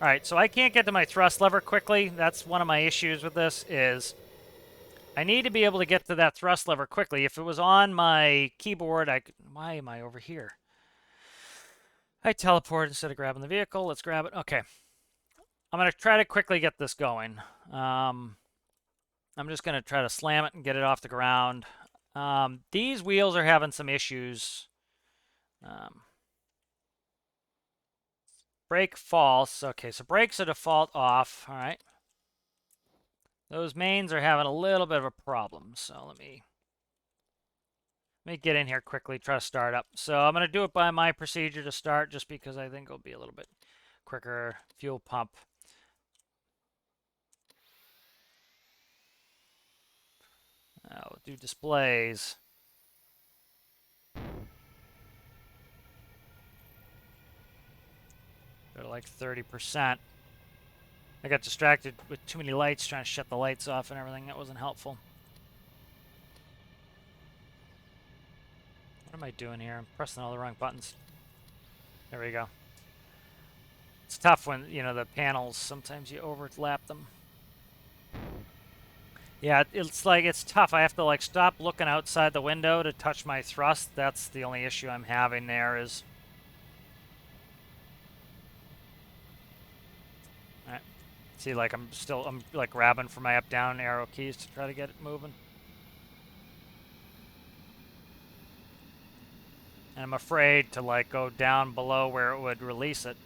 All right, so I can't get to my thrust lever quickly. That's one of my issues with this is I need to be able to get to that thrust lever quickly. If it was on my keyboard, why am I over here? I teleport instead of grabbing the vehicle. Let's grab it. Okay. I'm going to try to quickly get this going. I'm just going to try to slam it and get it off the ground. These wheels are having some issues. Brake false. Okay, so brakes are default off. All right. Those mains are having a little bit of a problem. So let me get in here quickly, try to start up. So I'm going to do it by my procedure to start just because I think it'll be a little bit quicker fuel pump. We'll do displays. Go to like 30%. I got distracted with too many lights, trying to shut the lights off and everything. That wasn't helpful. What am I doing here? I'm pressing all the wrong buttons. There we go. It's tough when, you know, the panels, sometimes you overlap them. Yeah, it's like, it's tough. I have to like stop looking outside the window to touch my thrust. That's the only issue I'm having there is. All right. See, like I'm like grabbing for my up down arrow keys to try to get it moving. And I'm afraid to like go down below where it would release it.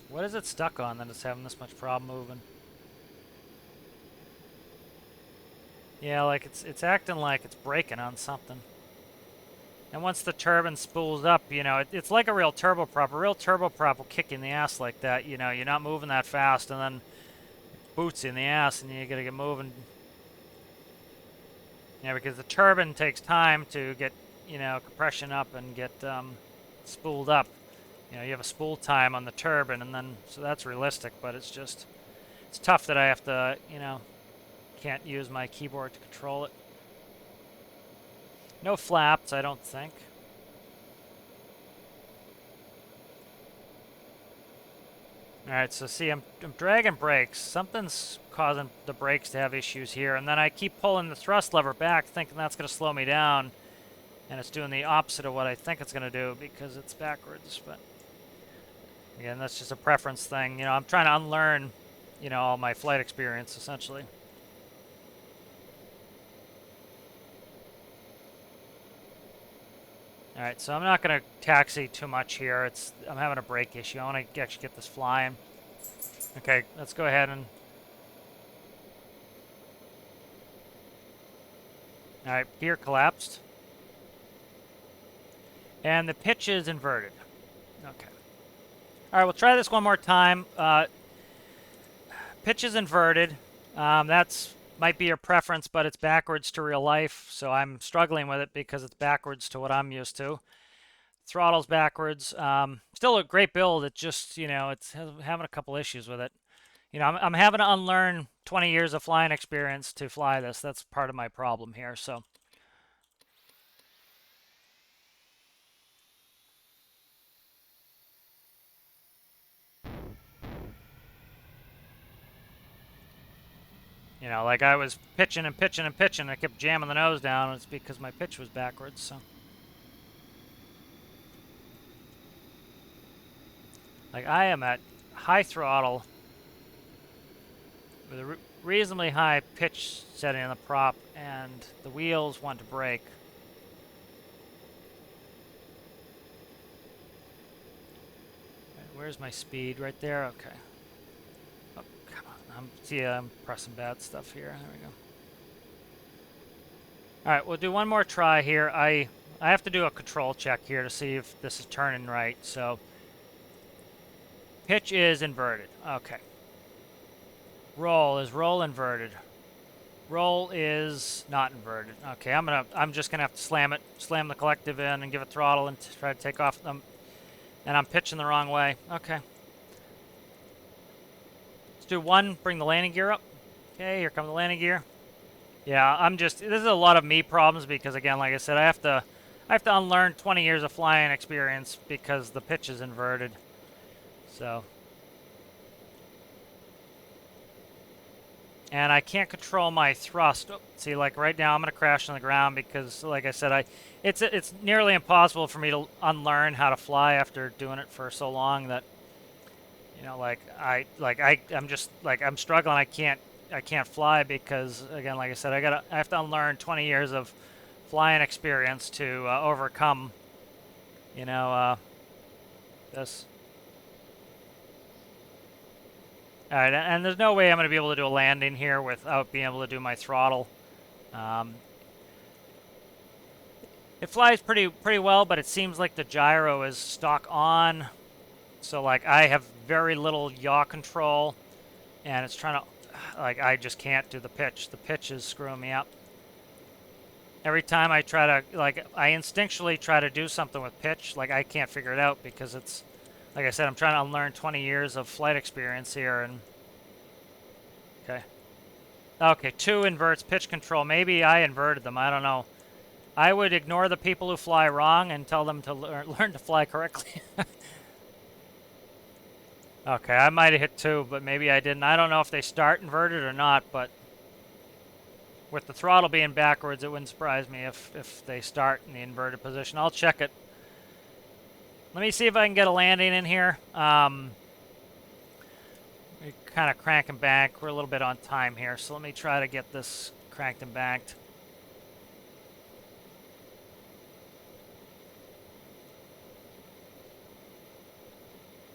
What is it stuck on that it's having this much problem moving? Yeah, like it's acting like it's braking on something. And once the turbine spools up, you know, it's like a real turboprop. A real turboprop will kick you in the ass like that. You know, you're not moving that fast, and then it boots you in the ass, and you gotta get moving. Yeah, because the turbine takes time to get, you know, compression up and get spooled up. You know, you have a spool time on the turbine, and then, so that's realistic, but it's just, it's tough that I have to, you know, can't use my keyboard to control it. No flaps, I don't think. Alright, so see, I'm dragging brakes. Something's causing the brakes to have issues here, and then I keep pulling the thrust lever back, thinking that's going to slow me down, and it's doing the opposite of what I think it's going to do because it's backwards, but again, that's just a preference thing. You know, I'm trying to unlearn, you know, all my flight experience, essentially. All right, so I'm not going to taxi too much here. I'm having a brake issue. I want to actually get this flying. Okay, let's go ahead and... All right, gear collapsed. And the pitch is inverted. Okay. All right, we'll try this one more time. Pitch is inverted. That's might be your preference, but it's backwards to real life, so I'm struggling with it because it's backwards to what I'm used to. Throttle's backwards. Still a great build. It just, you know, it's having a couple issues with it. You know, I'm having to unlearn 20 years of flying experience to fly this. That's part of my problem here, so. You know, like I was pitching and pitching and pitching. I kept jamming the nose down. And it's because my pitch was backwards, so. Like I am at high throttle with a reasonably high pitch setting on the prop, and the wheels want to brake. Where's my speed? Right there? Okay. Oh, come on. I'm pressing bad stuff here. There we go. All right, we'll do one more try here. I have to do a control check here to see if this is turning right. So pitch is inverted. Okay. Roll inverted. Roll is not inverted. Okay, I'm just gonna have to slam the collective in and give it throttle and try to take off them. And I'm pitching the wrong way. Okay. Let's do one, bring the landing gear up. Okay, here comes the landing gear. Yeah, this is a lot of me problems because again, like I said, I have to unlearn 20 years of flying experience because the pitch is inverted. So and I can't control my thrust. Oh, see, like right now, I'm gonna crash on the ground because, like I said, it's nearly impossible for me to unlearn how to fly after doing it for so long that, you know, I'm just like I'm struggling. I can't fly because, again, like I said, I have to unlearn 20 years of flying experience to overcome, you know, this. All right, and there's no way I'm going to be able to do a landing here without being able to do my throttle. Um, it flies pretty well, but it seems like the gyro is stock on. So like I have very little yaw control, and it's trying to, like I just can't do the pitch. The pitch is screwing me up. Every time I try to, like I instinctually try to do something with pitch, like I can't figure it out because it's, like I said, I'm trying to unlearn 20 years of flight experience here, and okay. Okay, 2 inverts pitch control. Maybe I inverted them. I don't know. I would ignore the people who fly wrong and tell them to learn to fly correctly. Okay, I might have hit 2, but maybe I didn't. I don't know if they start inverted or not, but with the throttle being backwards, it wouldn't surprise me if they start in the inverted position. I'll check it. Let me see if I can get a landing in here. We're kind of cranking back. We're a little bit on time here, so let me try to get this cranked and backed.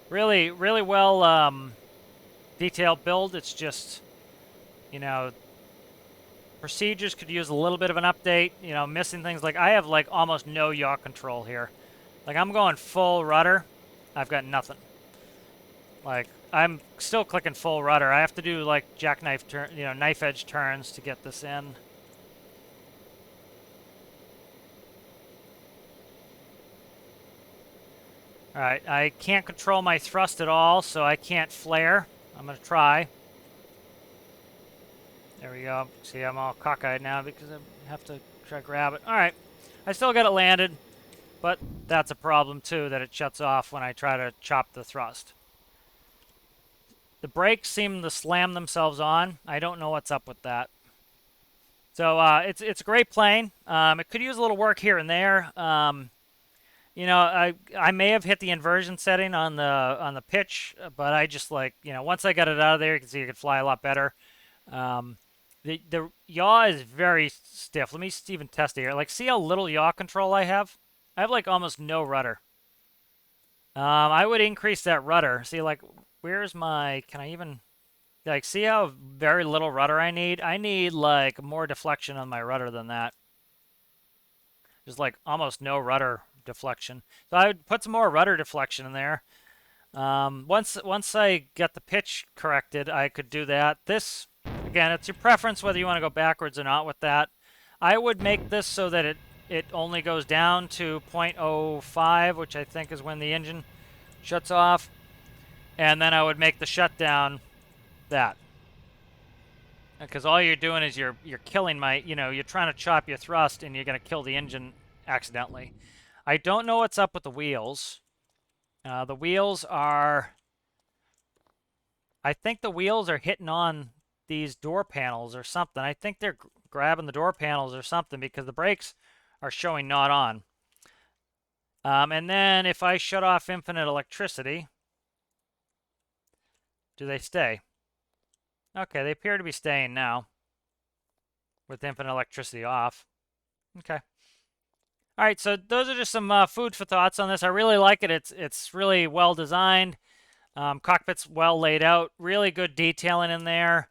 Really, really well detailed build. It's just, you know, procedures could use a little bit of an update. You know, missing things like I have like almost no yaw control here. Like I'm going full rudder. I've got nothing. Like I'm still clicking full rudder. I have to do like jackknife turn, you know, knife edge turns to get this in. All right, I can't control my thrust at all, so I can't flare. I'm gonna try. There we go. See, I'm all cockeyed now because I have to try to grab it. All right, I still got it landed, but that's a problem too, that it shuts off when I try to chop the thrust. The brakes seem to slam themselves on. I don't know what's up with that. So it's a great plane. It could use a little work here and there. You know, I may have hit the inversion setting on the pitch, but I just like, you know, once I got it out of there, you can see it could fly a lot better. The yaw is very stiff. Let me even test it here. Like, see how little yaw control I have? I have like almost no rudder. I would increase that rudder. See, like, where's my? Can I even? Like, see how very little rudder I need? I need like more deflection on my rudder than that. There's like almost no rudder deflection. So I would put some more rudder deflection in there. Once I get the pitch corrected, I could do that. This, again, it's your preference whether you want to go backwards or not with that. I would make this so that it only goes down to 0.05, which I think is when the engine shuts off. And then I would make the shutdown that. Because all you're doing is you're killing my, you know, you're trying to chop your thrust and you're going to kill the engine accidentally. I don't know what's up with the wheels. The wheels are, I think the wheels are hitting on these door panels or something. I think they're grabbing the door panels or something because the brakes are showing not on. And then if I shut off infinite electricity, do they stay? Okay, they appear to be staying now with infinite electricity off. Okay. All right, so those are just some food for thoughts on this. I really like it. It's really well designed. Cockpit's well laid out. Really good detailing in there.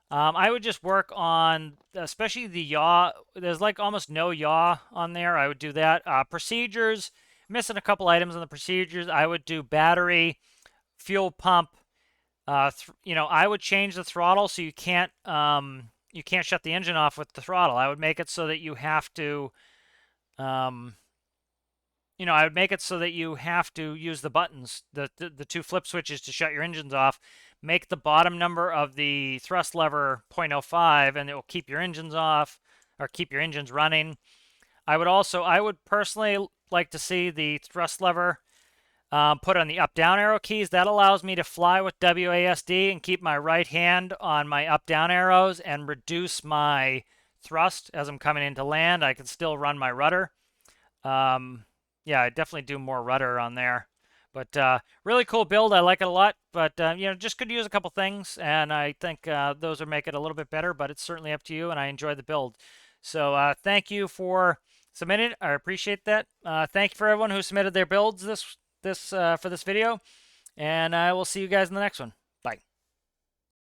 I would just work on, especially the yaw. There's like almost no yaw on there. I would do that. Procedures, missing a couple items in the procedures. I would do battery, fuel pump. You know, I would change the throttle so you can't shut the engine off with the throttle. I would make it so that you have to, you know, I would make it so that you have to use the buttons, the 2 flip switches to shut your engines off. Make the bottom number of the thrust lever 0.05, and it will keep your engines off or keep your engines running. I would personally like to see the thrust lever put on the up-down arrow keys. That allows me to fly with WASD and keep my right hand on my up-down arrows and reduce my thrust as I'm coming into land. I can still run my rudder. Yeah, I definitely do more rudder on there. But really cool build. I like it a lot. But just could use a couple things, and I think those would make it a little bit better. But it's certainly up to you, and I enjoy the build. So thank you for submitting. I appreciate that. Thank you for everyone who submitted their builds for this video, and I will see you guys in the next one. Bye.